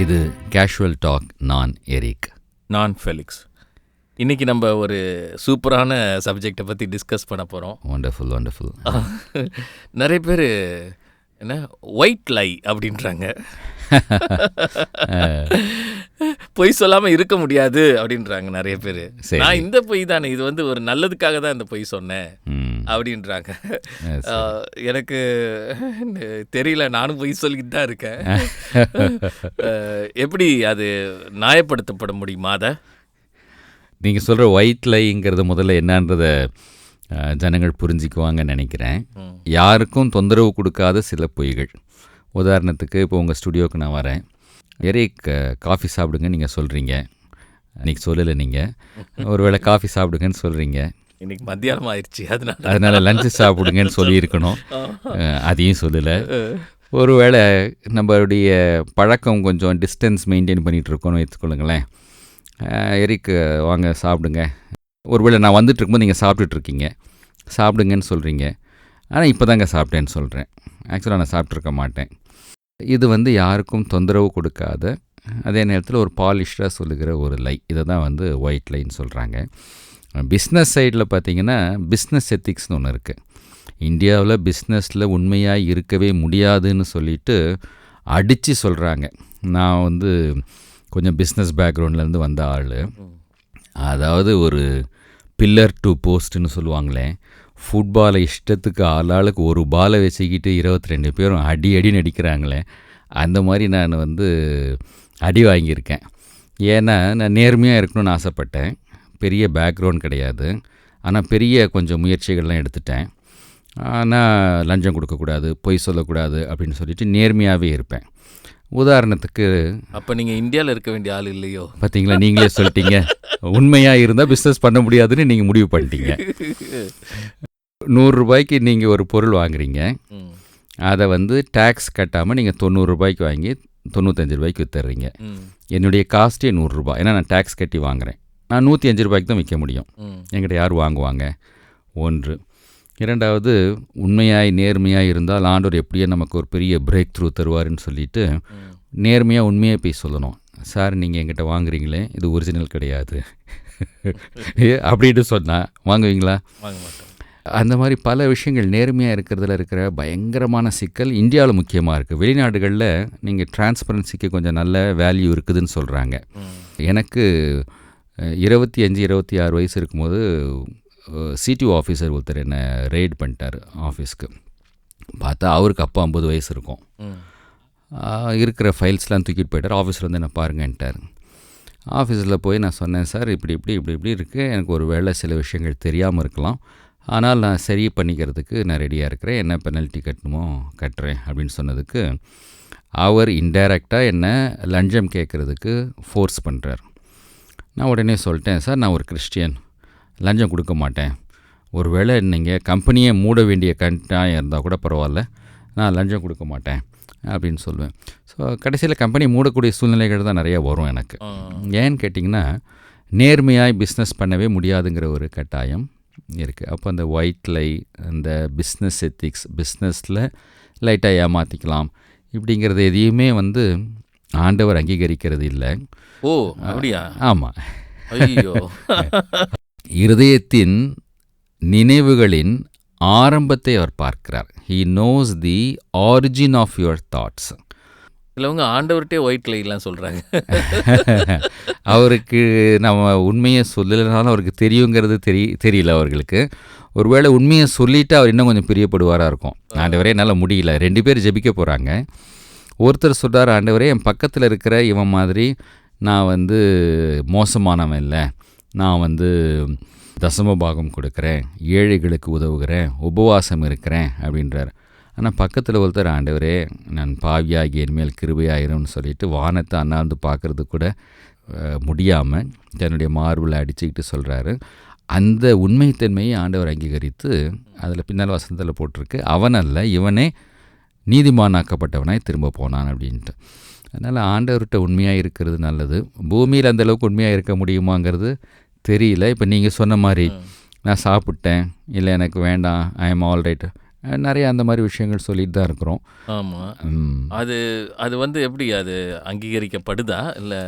இது casual talk. நான் Eric. நான் ஃபெலிக்ஸ். இன்றைக்கி நம்ம ஒரு சூப்பரான சப்ஜெக்டை பற்றி டிஸ்கஸ் பண்ண போகிறோம். Wonderful wonderful. நிறைய பேர் என்ன ஒயிட் லை அப்படின்றாங்க. பொய் சொல்லாமல் இருக்க முடியாது அப்படின்றாங்க நிறைய பேர். நான் இந்த பொய் தானே, இது வந்து ஒரு நல்லதுக்காக தான் இந்த பொய் சொன்னேன் அப்படின்றாங்க. எனக்கு தெரியல, நானும் பொய் சொல்லிக்கிட்டு தான் இருக்கேன். எப்படி அது நியாயப்படுத்தப்பட முடியுமா? அதை நீங்கள் சொல்கிற ஒயிட் லைங்கிறது முதல்ல என்னன்றதை ஜனங்கள் புரிஞ்சிக்குவாங்கன்னு நினைக்கிறேன். யாருக்கும் தொந்தரவு கொடுக்காத சில பொய்கள். உதாரணத்துக்கு இப்போ உங்கள் ஸ்டுடியோவுக்கு நான் வரேன், எரிக் காஃபி சாப்பிடுங்க நீங்கள் சொல்கிறீங்க. இன்றைக்கி சொல்லலை, நீங்கள் ஒருவேளை காஃபி சாப்பிடுங்கன்னு சொல்கிறீங்க. இன்றைக்கி மத்தியானம் ஆயிடுச்சு, அதனால் லஞ்சு சாப்பிடுங்கன்னு சொல்லியிருக்கணும், அதையும் சொல்லலை. ஒருவேளை நம்மளுடைய பழக்கம் கொஞ்சம் டிஸ்டன்ஸ் மெயின்டைன் பண்ணிகிட்ருக்கோன்னு வைத்துக்கொள்ளுங்களேன். எரிக் வாங்க சாப்பிடுங்க. ஒருவேளை நான் வந்துட்டு இருக்கும்போது நீங்கள் சாப்பிட்டுட்ருக்கீங்க, சாப்பிடுங்கன்னு சொல்கிறீங்க. ஆனால் இப்போ தாங்க சாப்பிட்டேன்னு சொல்கிறேன். ஆக்சுவலாக நான் சாப்பிட்ருக்க மாட்டேன். இது வந்து யாருக்கும் தொந்தரவு கொடுக்காத, அதே நேரத்தில் ஒரு பாலிஷ்டாக சொல்லுகிற ஒரு லை. இதை தான் வந்து ஒயிட் லைன்னு சொல்கிறாங்க. பிஸ்னஸ் சைடில் பார்த்திங்கன்னா பிஸ்னஸ் எத்திக்ஸ்னு ஒன்று இருக்குது. இந்தியாவில் பிஸ்னஸில் உண்மையாக இருக்கவே முடியாதுன்னு சொல்லிட்டு அடித்து சொல்கிறாங்க. நான் வந்து கொஞ்சம் பிஸ்னஸ் பேக்ரவுண்ட்லேருந்து வந்த ஆள். அதாவது ஒரு பில்லர் டு போஸ்ட்டுன்னு சொல்லுவாங்களே, ஃபுட்பாலை இஷ்டத்துக்கு ஆளாளுக்கு ஒரு பாலை வச்சுக்கிட்டு 22 பேரும் அடின்னு அடிக்கிறாங்களே, அந்த மாதிரி நான் வந்து அடி வாங்கியிருக்கேன். ஏன்னா நான் நேர்மையாக இருக்கணும்னு ஆசைப்பட்டேன். பெரிய பேக்ரவுண்ட் கிடையாது, ஆனால் பெரிய கொஞ்சம் முயற்சிகள்லாம் எடுத்துட்டேன். ஆனால் லஞ்சம் கொடுக்கக்கூடாது, பொய் சொல்லக்கூடாது அப்படின்னு சொல்லிட்டு நேர்மையாகவே இருப்பேன். உதாரணத்துக்கு, அப்போ நீங்கள் இந்தியாவில் இருக்க வேண்டிய ஆள் இல்லையோ? பார்த்தீங்களா, நீங்களே சொல்லிட்டீங்க. உண்மையாக இருந்தால் பிஸ்னஸ் பண்ண முடியாதுன்னு நீங்கள் முடிவு பண்ணிட்டீங்க. 100 ரூபாய்க்கு நீங்கள் ஒரு பொருள் வாங்குறீங்க, அதை வந்து டேக்ஸ் கட்டாமல் நீங்கள் 90 ரூபாய்க்கு வாங்கி 95 ரூபாய்க்கு விற்றுறீங்க. என்னுடைய காஸ்ட்டே 100 ரூபாய், ஏன்னா நான் டேக்ஸ் கட்டி வாங்குகிறேன். நான் 105 ரூபாய்க்கு தான் விற்க முடியும். என்கிட்ட யார் வாங்குவாங்க? ஒன்று. இரண்டாவது, உண்மையாய் நேர்மையாக இருந்தால் ஆண்டவர் எப்படியே நமக்கு ஒரு பெரிய பிரேக் த்ரூ தருவாருன்னு சொல்லிட்டு நேர்மையாக உண்மையாக போய் சொல்லணும். சார், நீங்கள் என்கிட்ட வாங்குறீங்களே, இது ஒரிஜினல் கிடையாது அப்படின்னு சொன்னால் வாங்குவீங்களா? வாங்க மாட்டோம். அந்த மாதிரி பல விஷயங்கள் நேர்மையாக இருக்கிறதுல இருக்கிற பயங்கரமான சிக்கல் இந்தியாவில் முக்கியமாக இருக்குது. வெளிநாடுகளில் நீங்கள் டிரான்ஸ்பரன்சிக்கு கொஞ்சம் நல்ல வேல்யூ இருக்குதுன்னு சொல்கிறாங்க. எனக்கு 25-26 வயசு இருக்கும்போது சிடிஓ ஆஃபீஸர் ஒருத்தர் என்னை ரெய்ட் பண்ணிட்டார் ஆஃபீஸ்க்கு. பார்த்தா அவருக்கு அப்போ 50 வயசு இருக்கும். இருக்கிற ஃபைல்ஸ்லாம் தூக்கிட்டு போயிட்டார். ஆஃபீஸில் வந்து என்ன பாருங்கன்ட்டார். ஆஃபீஸில் போய் நான் சொன்னேன், சார் இப்படி இருக்குது, எனக்கு ஒரு வேளை சில விஷயங்கள் தெரியாமல் இருக்கலாம், ஆனால் நான் சரி பண்ணிக்கிறதுக்கு நான் ரெடியாக இருக்கிறேன், என்ன பெனல்ட்டி கட்டணுமோ கட்டுறேன் அப்படின்னு சொன்னதுக்கு அவர் இன்டைரக்டாக என்னை லஞ்சம் கேட்குறதுக்கு ஃபோர்ஸ் பண்ணுறார். நான் உடனே சொல்லிட்டேன், சார் நான் ஒரு கிறிஸ்டியன், லஞ்சம் கொடுக்க மாட்டேன். ஒரு வேளை நீங்கள் கம்பெனியை மூட வேண்டிய கட்டாயம் இருந்தால் கூட பரவாயில்ல, நான் லஞ்சம் கொடுக்க மாட்டேன் அப்படின்னு சொல்லுவேன். ஸோ கடைசியில் கம்பெனி மூடக்கூடிய சூழ்நிலைகள் தான் நிறையா வரும் எனக்கு. ஏன்னு கேட்டிங்கன்னா, நேர்மையாக பிஸ்னஸ் பண்ணவே முடியாதுங்கிற ஒரு கட்டாயம் இருக்குது. அப்போ அந்த ஒயிட் லை, அந்த பிஸ்னஸ் எத்திக்ஸ், பிஸ்னஸில் லைட்டாக ஏமாற்றிக்கலாம் இப்படிங்கிறது எதையுமே வந்து ஆண்டவர் அங்கீகரிக்கிறது இல்லை. ஓ, அப்படியா? ஆமாம். ஐயோ. இருதயத்தின் நினைவுகளின் ஆரம்பத்தை அவர் பார்க்கிறார். He knows the origin of your thoughts. சிலவங்க ஆண்டவர்கிட்டே ஒயிட் லைலாம் சொல்கிறாங்க. அவருக்கு நம்ம உண்மையை சொல்லலைனாலும் அவருக்கு தெரியுங்கிறது தெரியல அவர்களுக்கு. ஒருவேளை உண்மையை சொல்லிவிட்டு அவர் இன்னும் கொஞ்சம் பிரியப்படுவாராக இருக்கும். ஆண்டவரே என்னால் முடியல. 2 பேர் ஜெபிக்க போகிறாங்க. ஒருத்தர் சொல்கிறார், ஆண்டவரே என் பக்கத்தில் இருக்கிற இவன் மாதிரி நான் வந்து மோசமானவன் இல்லை, நான் வந்து தசமபாகம் கொடுக்குறேன், ஏழைகளுக்கு உதவுகிறேன், உபவாசம் இருக்கிறேன் அப்படின்றார். ஆனால் பக்கத்தில் ஒருத்தர், ஆண்டவரே நான் பாவியாகி என்மேல் கிருபையாயிரும்னு சொல்லிட்டு வானத்தை அண்ணாந்து பார்க்குறது கூட முடியாமல் தன்னுடைய மார்பில் அடிச்சுக்கிட்டு சொல்கிறாரு. அந்த உண்மைத்தன்மையை ஆண்டவர் அங்கீகரித்து அதில் பின்னால் வசனத்தில் போட்டிருக்கு, அவனல்ல இவனே நீதிமானாக்கப்பட்டவனாய் திரும்ப போனான் அப்படின்ட்டு. அதனால் ஆண்டவர்கிட்ட உண்மையாக இருக்கிறது நல்லது. பூமியில் அந்தளவுக்கு உண்மையாக இருக்க முடியுமாங்கிறது தெரியல. இப்போ நீங்கள் சொன்ன மாதிரி நான் சாப்பிட்டேன், இல்லை எனக்கு வேண்டாம், ஐ எம் ஆல் ரைட் நிறைய அந்த மாதிரி விஷயங்கள் சொல்லிட்டு தான் இருக்கிறோம். ஆமாம். ம். அது அது வந்து எப்படி அது அங்கீகரிக்கப்படுதா இல்லை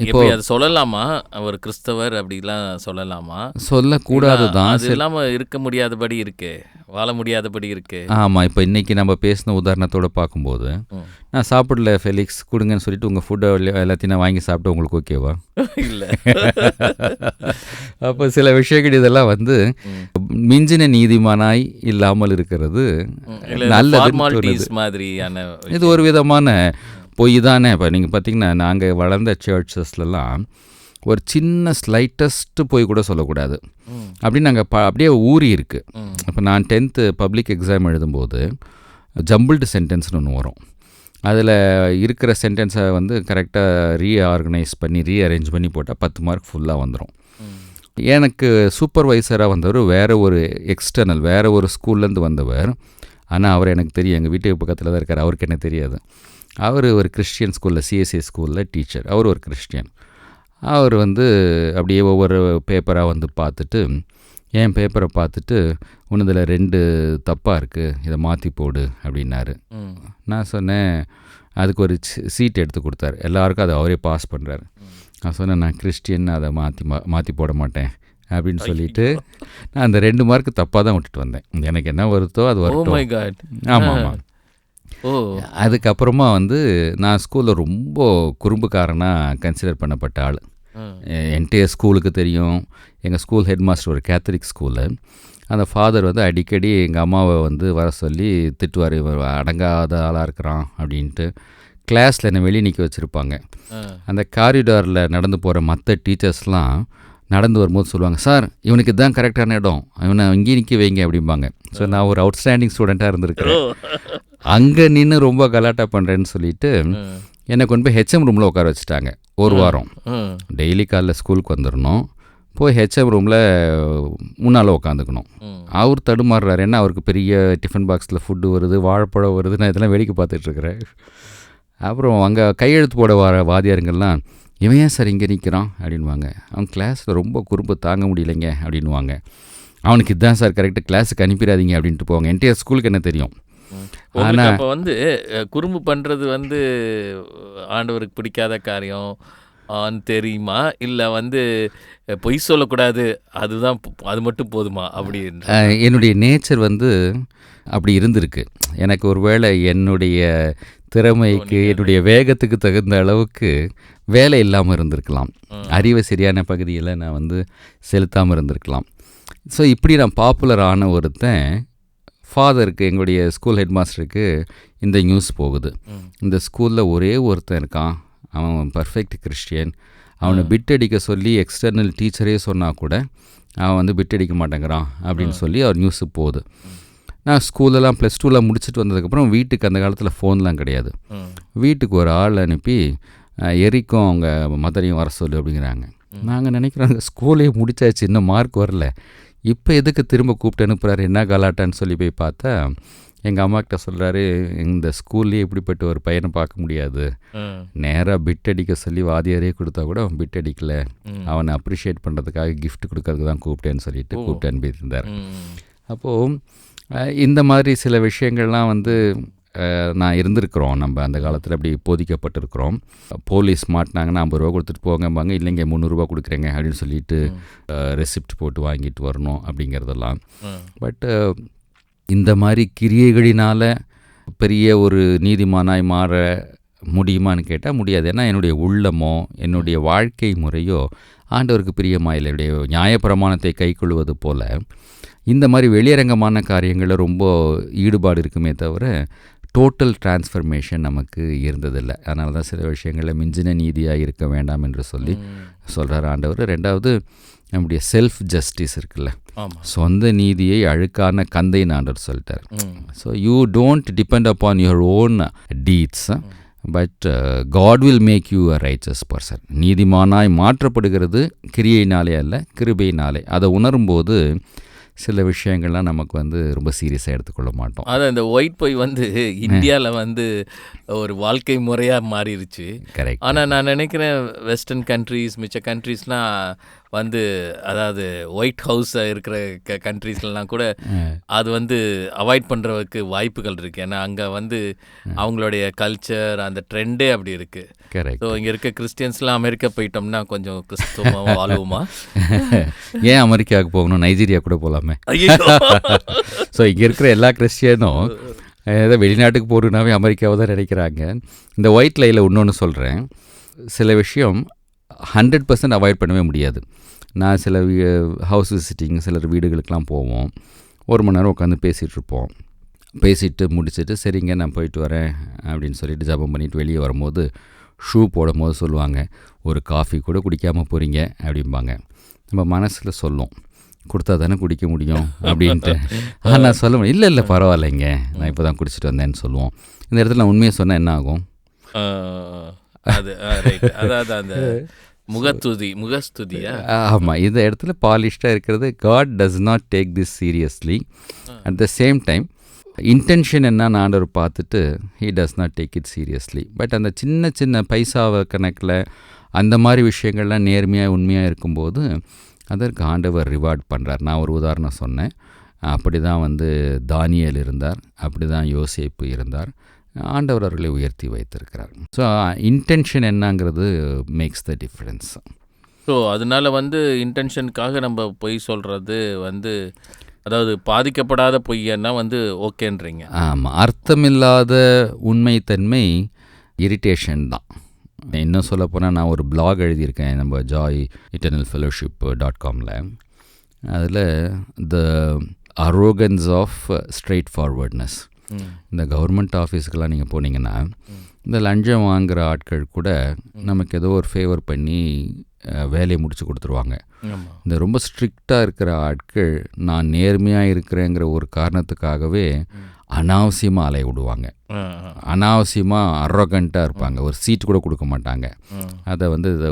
இப்போ எப்படி அது சொல்லலாமா? ஒரு கிறிஸ்தவர் அப்படிலாம் சொல்லலாமா? சொல்லக்கூடாது தான். அது இல்லாமல் இருக்க முடியாதபடி இருக்கே, வாழ முடியாதபடி இருக்கே. ஆமாம், இப்போ இன்றைக்கி நம்ம பேசின உதாரணத்தோடு பார்க்கும்போது, ம். நான் சாப்பிடல ஃபெலிக்ஸ் கொடுங்கன்னு சொல்லிட்டு உங்கள் ஃபுட்டை எல்லாத்தையும் நான் வாங்கி சாப்பிட்டு உங்களுக்கு ஓகேவா? இல்லை. அப்போ சில விஷயங்கள் இதெல்லாம் வந்து மிஞ்சின நீதிமானாய் இல்லாமல் இருக்கிறது நல்லது. ஃபார்மாலிட்டிஸ் மாதிரியான இது ஒரு விதமான பொய் தானே. இப்போ நீங்கள் பார்த்தீங்கன்னா நாங்கள் வளர்ந்த சர்ச்சஸ்லாம் ஒரு சின்ன ஸ்லைட்டஸ்ட்டு போய் கூட சொல்லக்கூடாது அப்படின்னு நாங்கள் அப்படியே ஊறி இருக்குது. இப்போ நான் 10th பப்ளிக் எக்ஸாம் எழுதும்போது ஜம்பிள்டு சென்டென்ஸ்னு ஒன்று வரும். அதில் இருக்கிற சென்டென்ஸை வந்து கரெக்டாக ரீஆர்கனைஸ் பண்ணி ரீஅரேஞ்ச் பண்ணி போட்டால் 10 மார்க் ஃபுல்லாக வந்துடும். எனக்கு சூப்பர்வைசராக வந்தவர் வேறு ஒரு எக்ஸ்டர்னல் வேறு ஒரு ஸ்கூல்லேருந்து வந்தவர். ஆனால் அவர் எனக்கு தெரியும், எங்கள் வீட்டுக்கு பக்கத்தில் தான் இருக்கார். அவருக்கு என்ன தெரியாது. அவர் ஒரு கிறிஸ்டியன் ஸ்கூலில் சிஎஸ்ஐ ஸ்கூலில் டீச்சர். அவர் ஒரு கிறிஸ்டியன். அவர் வந்து அப்படியே ஒவ்வொரு பேப்பராக வந்து பார்த்துட்டு என் பேப்பரை பார்த்துட்டு ஒன்றுதில் 2 தப்பாக இருக்குது, இதை மாற்றி போடு அப்படின்னாரு. நான் சொன்னேன், அதுக்கு ஒரு சீட் எடுத்து கொடுத்தாரு. எல்லாருக்கும் அதை அவரே பாஸ் பண்ணுறாரு. நான் சொன்னேன், நான் கிறிஸ்டியன், அதை மாற்றி போட மாட்டேன் அப்படின்னு சொல்லிட்டு நான் அந்த 2 மார்க்கு தப்பாக தான் விட்டுட்டு வந்தேன். எனக்கு என்ன வருதோ அது வரட்டும். ஆமாம் ஆமாம். அதுக்கப்புறமா வந்து நான் ஸ்கூலில் ரொம்ப குறும்புக்காரனாக கன்சிடர் பண்ணப்பட்ட ஆள். என்டையர் ஸ்கூலுக்கு தெரியும். எங்கள் ஸ்கூல் ஹெட் மாஸ்டர் ஒரு கேத்தலிக் ஸ்கூலு. அந்த ஃபாதர் வந்து அடிக்கடி எங்கள் அம்மாவை வந்து வர சொல்லி திட்டுவார், இவர் அடங்காத ஆளாக இருக்கிறான் அப்படின்ட்டு. கிளாஸில் என்னை வெளியே நிற்க வச்சுருப்பாங்க. அந்த காரிடாரில் நடந்து போகிற மற்ற டீச்சர்ஸ்லாம் நடந்து வரும்போது சொல்லுவாங்க, சார் இவனுக்கு இதுதான் கரெக்டான இடம், இவனை இங்கேயே நிற்க வைங்க அப்படிம்பாங்க. ஸோ நான் ஒரு அவுட்ஸ்டாண்டிங் ஸ்டூடெண்ட்டாக இருந்திருக்கிறேன். அங்கே நின்று ரொம்ப கலாட்டா பண்ணுறேன்னு சொல்லிட்டு என்னை கொண்டு போய் ஹெச்எம் ரூமில் உட்கார வச்சுட்டாங்க ஒரு வாரம். டெய்லி காலைல ஸ்கூலுக்கு வந்துடணும், போய் ஹெச்எம் ரூமில் முன்னால் உட்காந்துக்கணும். அவர் தடுமாறுறாரு. ஏன்னா அவருக்கு பெரிய டிஃபன் பாக்ஸில் ஃபுட்டு வருது, வாழைப்பழம் வருது, நான் இதெல்லாம் வேடிக்கை பார்த்துட்ருக்குறேன். அப்புறம் அங்கே கையெழுத்து போட வர வாதியாருங்கள்லாம், இவன் ஏன் சார் இங்கே நிற்கிறான் அப்படின்வாங்க. அவன் கிளாஸில் ரொம்ப குறும்பு தாங்க முடியலைங்க அப்படின்வாங்க. அவனுக்கு இதுதான் சார் கரெக்டாக, கிளாஸுக்கு அனுப்பிடாதீங்க அப்படின்ட்டு போவாங்க. என்டையர் ஸ்கூலுக்கு என்ன தெரியும். ஆனால் அப்போ வந்து குறும்பு பண்ணுறது வந்து ஆண்டவருக்கு பிடிக்காத காரியம் தெரியுமா, இல்லை வந்து பொய் சொல்லக்கூடாது அதுதான் அது மட்டும் போதுமா அப்படின்னு? என்னுடைய நேச்சர் வந்து அப்படி இருந்திருக்கு. எனக்கு ஒரு வேளை என்னுடைய திறமைக்கு என்னுடைய வேகத்துக்கு தகுந்த அளவுக்கு வேலை இல்லாமல் இருந்திருக்கலாம். அறிவை சரியான பகுதியில் நான் வந்து செலுத்தாமல் இருந்திருக்கலாம். ஸோ இப்படி நான் பாப்புலர் ஆன ஒருத்தன் ஃபாதருக்கு, எங்களுடைய ஸ்கூல் ஹெட் மாஸ்டருக்கு இந்த நியூஸ் போகுது, இந்த ஸ்கூலில் ஒரே ஒருத்தன் இருக்கான், அவன் பர்ஃபெக்ட் கிறிஸ்டியன், அவனை பிட் அடிக்க சொல்லி எக்ஸ்டர்னல் டீச்சரே சொன்னால் கூட அவன் வந்து பிட் அடிக்க மாட்டேங்கிறான் அப்படின்னு சொல்லி அவர் நியூஸு போகுது. நான் ஸ்கூலெல்லாம் ப்ளஸ் 2 முடிச்சுட்டு வந்ததுக்கப்புறம் வீட்டுக்கு அந்த காலத்தில் ஃபோன்லாம் கிடையாது. வீட்டுக்கு ஒரு ஆள் அனுப்பி எரிக்கும் அவங்க மதரையும் வர சொல்லு அப்படிங்கிறாங்க. நாங்கள் நினைக்கிறோம் ஸ்கூலே முடிச்சாச்சு, இன்னும் மார்க் வரல, இப்போ எதுக்கு திரும்ப கூப்பிட்டு அனுப்புகிறாரு, என்ன கலாட்டான்னு சொல்லி போய் பார்த்தா எங்கள் அம்மாக்கிட்ட சொல்கிறாரு, இந்த ஸ்கூல்லேயே இப்படிப்பட்ட ஒரு பையனை பார்க்க முடியாது, நேராக பிட் அடிக்க சொல்லி வாதியாரே கொடுத்தா கூட அவன் பிட் அடிக்கலை, அவனை அப்ரிஷியேட் பண்ணுறதுக்காக கிஃப்ட் கொடுக்கறதுக்கு தான் கூப்பிட்டேன்னு சொல்லிட்டு கூப்பிட்டு அனுப்பியிருந்தார். அப்போது இந்த மாதிரி சில விஷயங்கள்லாம் வந்து நான் இருந்திருக்கிறோம். நம்ம அந்த காலத்தில் அப்படி போதிக்கப்பட்டிருக்கிறோம். போலீஸ் மாட்டினாங்கன்னா 50 ரூபா கொடுத்துட்டு போங்கம்பாங்க, இல்லைங்க 300 ரூபா கொடுக்குறேங்க அப்படின்னு சொல்லிட்டு ரெசிப்ட் போட்டு வாங்கிட்டு வரணும் அப்படிங்கிறதெல்லாம். பட் இந்த மாதிரி கிரியைகளினால் பெரிய ஒரு நீதிமானாய் மாற முடியுமான்னு கேட்டால் முடியாது. ஏன்னா என்னுடைய உள்ளமோ என்னுடைய வாழ்க்கை முறையோ ஆண்டவருக்கு பிரியமாக இல்லை. என்னுடைய நியாயப்பிரமாணத்தை கைக்கொள்வது போல் இந்த மாதிரி வெளியரங்கமான காரியங்களில் ரொம்ப ஈடுபாடு இருக்குமே தவிர டோட்டல் டிரான்ஸ்ஃபர்மேஷன் நமக்கு இருந்ததில்லை. அதனால தான் சில விஷயங்களில் மிஞ்சின நீதியாக இருக்க வேண்டாம் என்று சொல்லி சொல்கிறார் ஆண்டவர். ரெண்டாவது நம்முடைய செல்ஃப் ஜஸ்டிஸ் இருக்குல்ல, சொந்த நீதியை அழுக்கான கந்தைன்னு ஆண்டவர் சொல்லிட்டார். So you don't depend upon your own deeds, but God will make you a righteous person. நீதிமானாய் மாற்றப்படுகிறது கிரியையினாலே அல்ல, கிருபையினாலே. அதை உணரும்போது சில விஷயங்கள்லாம் நமக்கு வந்து ரொம்ப சீரியஸாக எடுத்துக்கொள்ள மாட்டோம். அதான் இந்த ஒயிட் பொய் வந்து இந்தியாவில் வந்து ஒரு வாழ்க்கை முறையாக மாறிடுச்சு. கரெக்ட். ஆனால் நான் நினைக்கிறேன் வெஸ்டர்ன் கண்ட்ரீஸ், மிச்ச கண்ட்ரீஸ்லாம் வந்து அதாவது ஒயிட் ஹவுஸ் இருக்கிற கண்ட்ரீஸ்லாம் கூட அது வந்து அவாய்ட் பண்ணுறதுக்கு வாய்ப்புகள் இருக்குது. ஏன்னா அங்கே வந்து அவங்களுடைய கல்ச்சர் அந்த ட்ரெண்டே அப்படி இருக்குது. ஸோ இங்கே இருக்க கிறிஸ்டியன்ஸ்லாம் அமெரிக்கா போயிட்டோம்னா கொஞ்சம் கிறிஸ்துவமாக வாழ்வோமா? ஏன் அமெரிக்காவுக்கு போகணும், நைஜீரியா கூட போகலாமே. ஸோ இங்கே இருக்கிற எல்லா கிறிஸ்டியனும் ஏதோ வெளிநாட்டுக்கு போகணுன்னாவே அமெரிக்காவை தான் நினைக்கிறாங்க. இந்த ஒயிட் லைனில் இன்னொன்று சொல்கிறேன், சில விஷயம் 100% அவாய்ட் பண்ணவே முடியாது. நான் சில ஹவுஸ் விசிட்டிங் சிலர் வீடுகளுக்கெலாம் போவோம், 1 மணி நேரம் உட்காந்து பேசிகிட்ருப்போம். பேசிட்டு முடிச்சுட்டு சரிங்க நான் போயிட்டு வரேன் அப்படின்னு சொல்லிட்டு ஜபம் பண்ணிவிட்டு வெளியே வரும்போது ஷூ போடும் போது சொல்லுவாங்க, ஒரு காஃபி கூட குடிக்காமல் போகிறீங்க அப்படிம்பாங்க. நம்ம மனசில் சொல்லும், கொடுத்தா தானே குடிக்க முடியும் அப்படின்ட்டு. நான் சொல்ல முடியும், இல்லை பரவாயில்லைங்க நான் இப்போ தான் குடிச்சிட்டு வந்தேன்னு சொல்லுவோம். இந்த இடத்துல நான் உண்மையை சொன்னால் என்ன ஆகும்? அது அதாவது அந்த முகஸ்துதியா? ஆமாம், இந்த இடத்துல பாலிஷ்டாக இருக்கிறது. God does not take this seriously. At the same time intention என்னன்னு ஆண்டவர் பார்த்துட்டு he does not take it seriously. But அந்த சின்ன சின்ன பைசாவை கணக்கில் அந்த மாதிரி விஷயங்கள்லாம் நேர்மையாக உண்மையாக இருக்கும்போது அதற்கு ஆண்டவர் ரிவார்ட் பண்ணுறார். நான் ஒரு உதாரணம் சொன்னேன், அப்படி தான் வந்து தானியேல் இருந்தார், அப்படி தான் யோசேப்பு இருந்தார். ஆண்டவர் அவர்களை உயர்த்தி வைத்திருக்கிறார். ஸோ இன்டென்ஷன் என்னங்கிறது மேக்ஸ் த டிஃப்ரென்ஸ். ஸோ அதனால் வந்து இன்டென்ஷனுக்காக நம்ம பொய் சொல்கிறது வந்து, அதாவது பாதிக்கப்படாத பொய்யன்னா வந்து ஓகேன்றீங்க. ஆமாம், அர்த்தமில்லாத உண்மைத்தன்மை இரிட்டேஷன் தான். இன்னும் சொல்லப்போனால் நான் ஒரு பிளாக் எழுதியிருக்கேன் நம்ம joyeternalfellowship.comல. அதில் த அரோகன்ஸ் ஆஃப் ஸ்ட்ரெயிட் ஃபார்வர்ட்னஸ். இந்த கவர்மெண்ட் ஆஃபீஸுக்கெல்லாம் நீங்கள் போனீங்கன்னா இந்த லஞ்சம் வாங்குகிற ஆட்கள் கூட நமக்கு ஏதோ ஒரு ஃபேவர் பண்ணி வேலையை முடிச்சு கொடுத்துருவாங்க. இந்த ரொம்ப ஸ்ட்ரிக்டாக இருக்கிற ஆட்கள் நான் நேர்மையாக இருக்கிறேங்கிற ஒரு காரணத்துக்காகவே அனாவசியமாக அலைய விடுவாங்க, அனாவசியமாக அரோகண்ட்டாக இருப்பாங்க, ஒரு சீட் கூட கொடுக்க மாட்டாங்க. அதை வந்து இதை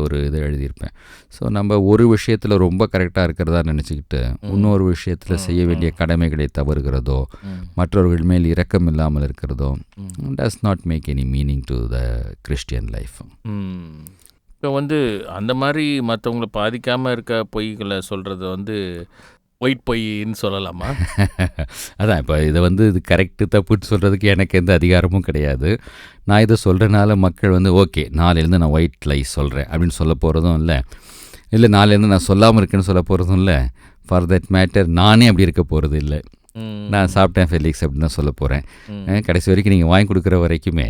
எழுதியிருப்பேன். ஸோ நம்ம ஒரு விஷயத்தில் ரொம்ப கரெக்டாக இருக்கிறதா நினச்சிக்கிட்டு இன்னொரு விஷயத்தில் செய்ய வேண்டிய கடமைகளை தவறுகிறதோ மற்றவர்கள் மேல் இரக்கம் இல்லாமல் இருக்கிறதோ does not make any meaning to the Christian life. இப்போ வந்து அந்த மாதிரி மற்றவங்களை பாதிக்காமல் இருக்க பொய்களை சொல்கிறது வந்து ஒயிட் பொய்ன்னு சொல்லலாமா? அதான் இப்போ இதை வந்து இது கரெக்டு தப்புன்னு சொல்கிறதுக்கு எனக்கு எந்த அதிகாரமும் கிடையாது. நான் இதை சொல்கிறனால மக்கள் வந்து ஓகே நாளையிலேருந்து நான் ஒயிட் லைஸ் சொல்கிறேன் அப்படின்னு சொல்ல போகிறதும் இல்லை நாளையிலேருந்து நான் சொல்லாமல் இருக்கேன்னு சொல்ல போகிறதும் இல்லை. ஃபார் தட் மேட்டர் நானே அப்படி இருக்க போகிறது இல்லை. நான் சாப்பிட்டேன் ஃபெலிக்ஸ் அப்படின்னு தான் சொல்ல போகிறேன். கடைசி வரைக்கும் நீங்கள் வாங்கி கொடுக்குற வரைக்குமே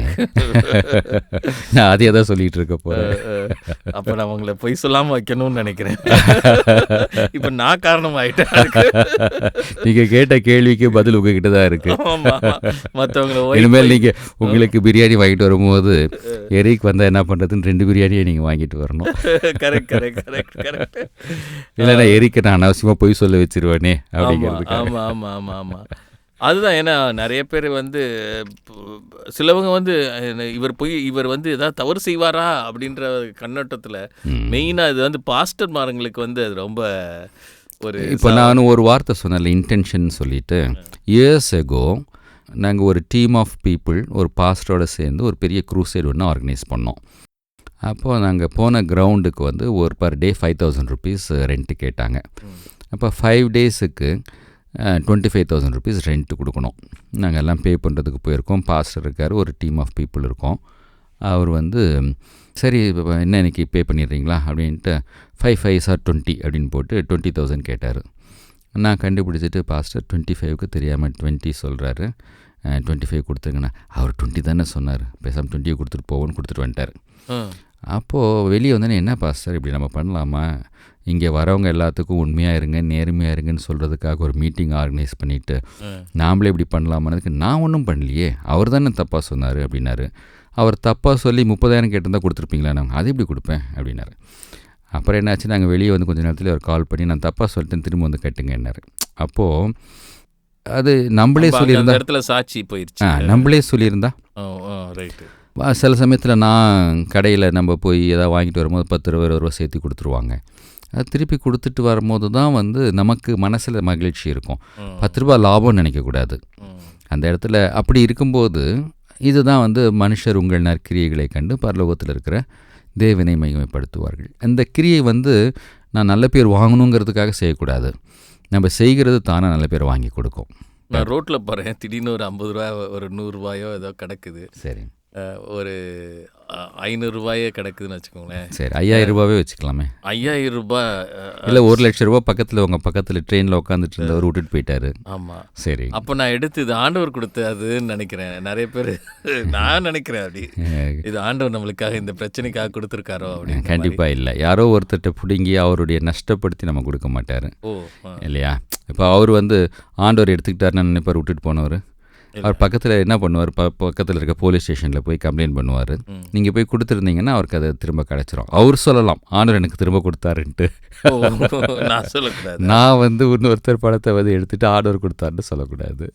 நான் அதே தான் சொல்லிகிட்டு இருக்க போகிறேன். அப்போ நான் உங்களை பொய் சொல்லாமல் வைக்கணும்னு நினைக்கிறேன். இப்போ நான் காரணம் ஆகிட்டேன். நீங்கள் கேட்ட கேள்விக்கு பதில் உங்ககிட்ட தான் இருக்குது. மற்றவங்களை இனிமேல் நீங்கள் உங்களுக்கு பிரியாணி வாங்கிட்டு வரும்போது எரிக் வந்தால் என்ன பண்ணுறதுன்னு 2 பிரியாணியை நீங்கள் வாங்கிட்டு வரணும். கரெக்ட். இல்லைன்னா எரிக்கு நான் அனாவசியமாக பொய் சொல்ல வச்சிருவேனே அப்படிங்கிறது. ஆமாம். அதுதான். ஏன்னா நிறைய பேர் வந்து சிலவங்க வந்து இவர் வந்து ஏதாவது தவறு செய்வாரா அப்படின்ற கண்ணோட்டத்தில் மெயினாக இது வந்து பாஸ்டர் மாருங்களுக்கு வந்து அது ரொம்ப ஒரு இப்போ நான் ஒரு வார்த்தை சொன்னேன்ல இன்டென்ஷன் சொல்லிட்டு, இயர்ஸ் எகோ நாங்கள் ஒரு டீம் ஆஃப் பீப்புள் ஒரு பாஸ்டரோட சேர்ந்து ஒரு பெரிய க்ரூசைட் ஒன்று ஆர்கனைஸ் பண்ணோம். அப்போது நாங்கள் போன கிரவுண்டுக்கு வந்து ஒரு பர் டே 5,000 rupees ரெண்ட்டு கேட்டாங்க. அப்போ 5 daysக்கு 25,000 rupees ரெண்ட்டு கொடுக்கணும். நாங்கள் எல்லாம் பே பண்ணுறதுக்கு போயிருக்கோம். பாஸ்டர் இருக்கார், ஒரு டீம் ஆஃப் பீப்புள் இருக்கோம். அவர் வந்து சரி என்ன இன்றைக்கி பே பண்ணிடுறீங்களா அப்படின்ட்டு 5 5s are 20 அப்படின்னு போட்டு 20,000 கேட்டார். நான் கண்டுபிடிச்சிட்டு பாஸ்டர் 25க்கு தெரியாமல் 20 சொல்கிறாரு, 25 கொடுத்துருங்கண்ணா. அவர் 20 தானே சொன்னார், பேசாமல் 20 கொடுத்துட்டு போவோன்னு கொடுத்துட்டு வந்துட்டார். அப்போது வெளியே வந்தோன்னே என்ன பாஸ்டர் இப்படி நம்ம பண்ணலாமா, இங்கே வரவங்க எல்லாத்துக்கும் உண்மையாக இருங்க நேர்மையாக இருங்கன்னு சொல்கிறதுக்காக ஒரு மீட்டிங் ஆர்கனைஸ் பண்ணிவிட்டு நாமளே இப்படி பண்ணலாமானதுக்கு நான் ஒன்றும் பண்ணலையே, அவர் தானே தப்பாக சொன்னார் அப்படின்னாரு. அவர் தப்பாக சொல்லி 30,000 கேட்டிருந்தால் கொடுத்துருப்பீங்களா? நான் அது எப்படி கொடுப்பேன் அப்படின்னாரு. அப்புறம் என்னாச்சு, நாங்கள் வெளியே வந்து கொஞ்சம் நேரத்தில் அவர் கால் பண்ணி நான் தப்பாக சொல்லிட்டேன் திரும்ப வந்து கட்டுங்க என்னார். அப்போது அது நம்மளே சொல்லியிருந்தா இடத்துல சாட்சி போயிடுச்சு. நம்மளே சொல்லியிருந்தா ரைட்டு. சில சமயத்தில் நான் கடையில் நம்ம போய் எதாவது வாங்கிட்டு வரும்போது 10 ரூபா 20 ரூபா சேர்த்து கொடுத்துருவாங்க. அது திருப்பி கொடுத்துட்டு வரும்போது தான் வந்து நமக்கு மனசில் மகிழ்ச்சி இருக்கும். 10 ரூபா லாபம்னு நினைக்கக்கூடாது அந்த இடத்துல. அப்படி இருக்கும்போது இதுதான் வந்து மனுஷர் உங்கள் நற்கிரியைகளை கண்டு பரலோகத்தில் இருக்கிற தேவனை மகிமைப்படுத்துவார்கள். அந்த கிரியை வந்து நான் நல்ல பேர் வாங்கணுங்கிறதுக்காக செய்யக்கூடாது. நம்ம செய்கிறது தானே நல்ல பேர் வாங்கி கொடுக்கும். நான் ரோட்டில் போகிறேன், திடீர்னு ஒரு 50 ரூபா ஒரு 100 ரூபாயோ ஏதோ கிடக்குது, சரி ஒரு 500 ரூபாயே கிடக்குதுன்னு வச்சுக்கோங்களேன். சரி 5000 ரூபாவே வச்சுக்கலாமே. 5000 ரூபாய் இல்லை 1,00,000 ரூபா பக்கத்தில் உங்கள் பக்கத்தில் ட்ரெயினில் உட்காந்துட்டு இருந்தவர் விட்டுட்டு போயிட்டாரு. ஆமாம். சரி அப்போ நான் எடுத்து இது ஆண்டவர் கொடுத்த அதுன்னு நினைக்கிறேன். நிறைய பேர் நான் நினைக்கிறேன் அப்படி, இது ஆண்டவர் நம்மளுக்காக இந்த பிரச்சனைக்காக கொடுத்துருக்காரோ அப்படின்னு. கண்டிப்பாக இல்லை, யாரோ ஒருத்தர்கிட்ட பிடுங்கி அவருடைய நஷ்டப்படுத்தி நம்ம கொடுக்க மாட்டார் இல்லையா. இப்போ அவர் ஆண்டவர் எடுத்துக்கிட்டாருன்னு நினைப்பார் விட்டுட்டு போனவர். அவர் பக்கத்தில் என்ன பண்ணுவார், பக்கத்தில் இருக்க போலீஸ் ஸ்டேஷனில் போய் கம்ப்ளைண்ட் பண்ணுவார். நீங்கள் போய் கொடுத்துருந்தீங்கன்னா அவருக்கு அதை திரும்ப கிடச்சிரும். அவர் சொல்லலாம் ஆண்டவர் எனக்கு திரும்ப கொடுத்தாருன்ட்டு. நான் சொல்லக்கூடாது, நான் இன்னொருத்தர் படத்தை எடுத்துகிட்டு ஆண்டவர் கொடுத்தாருன்னு சொல்லக்கூடாது.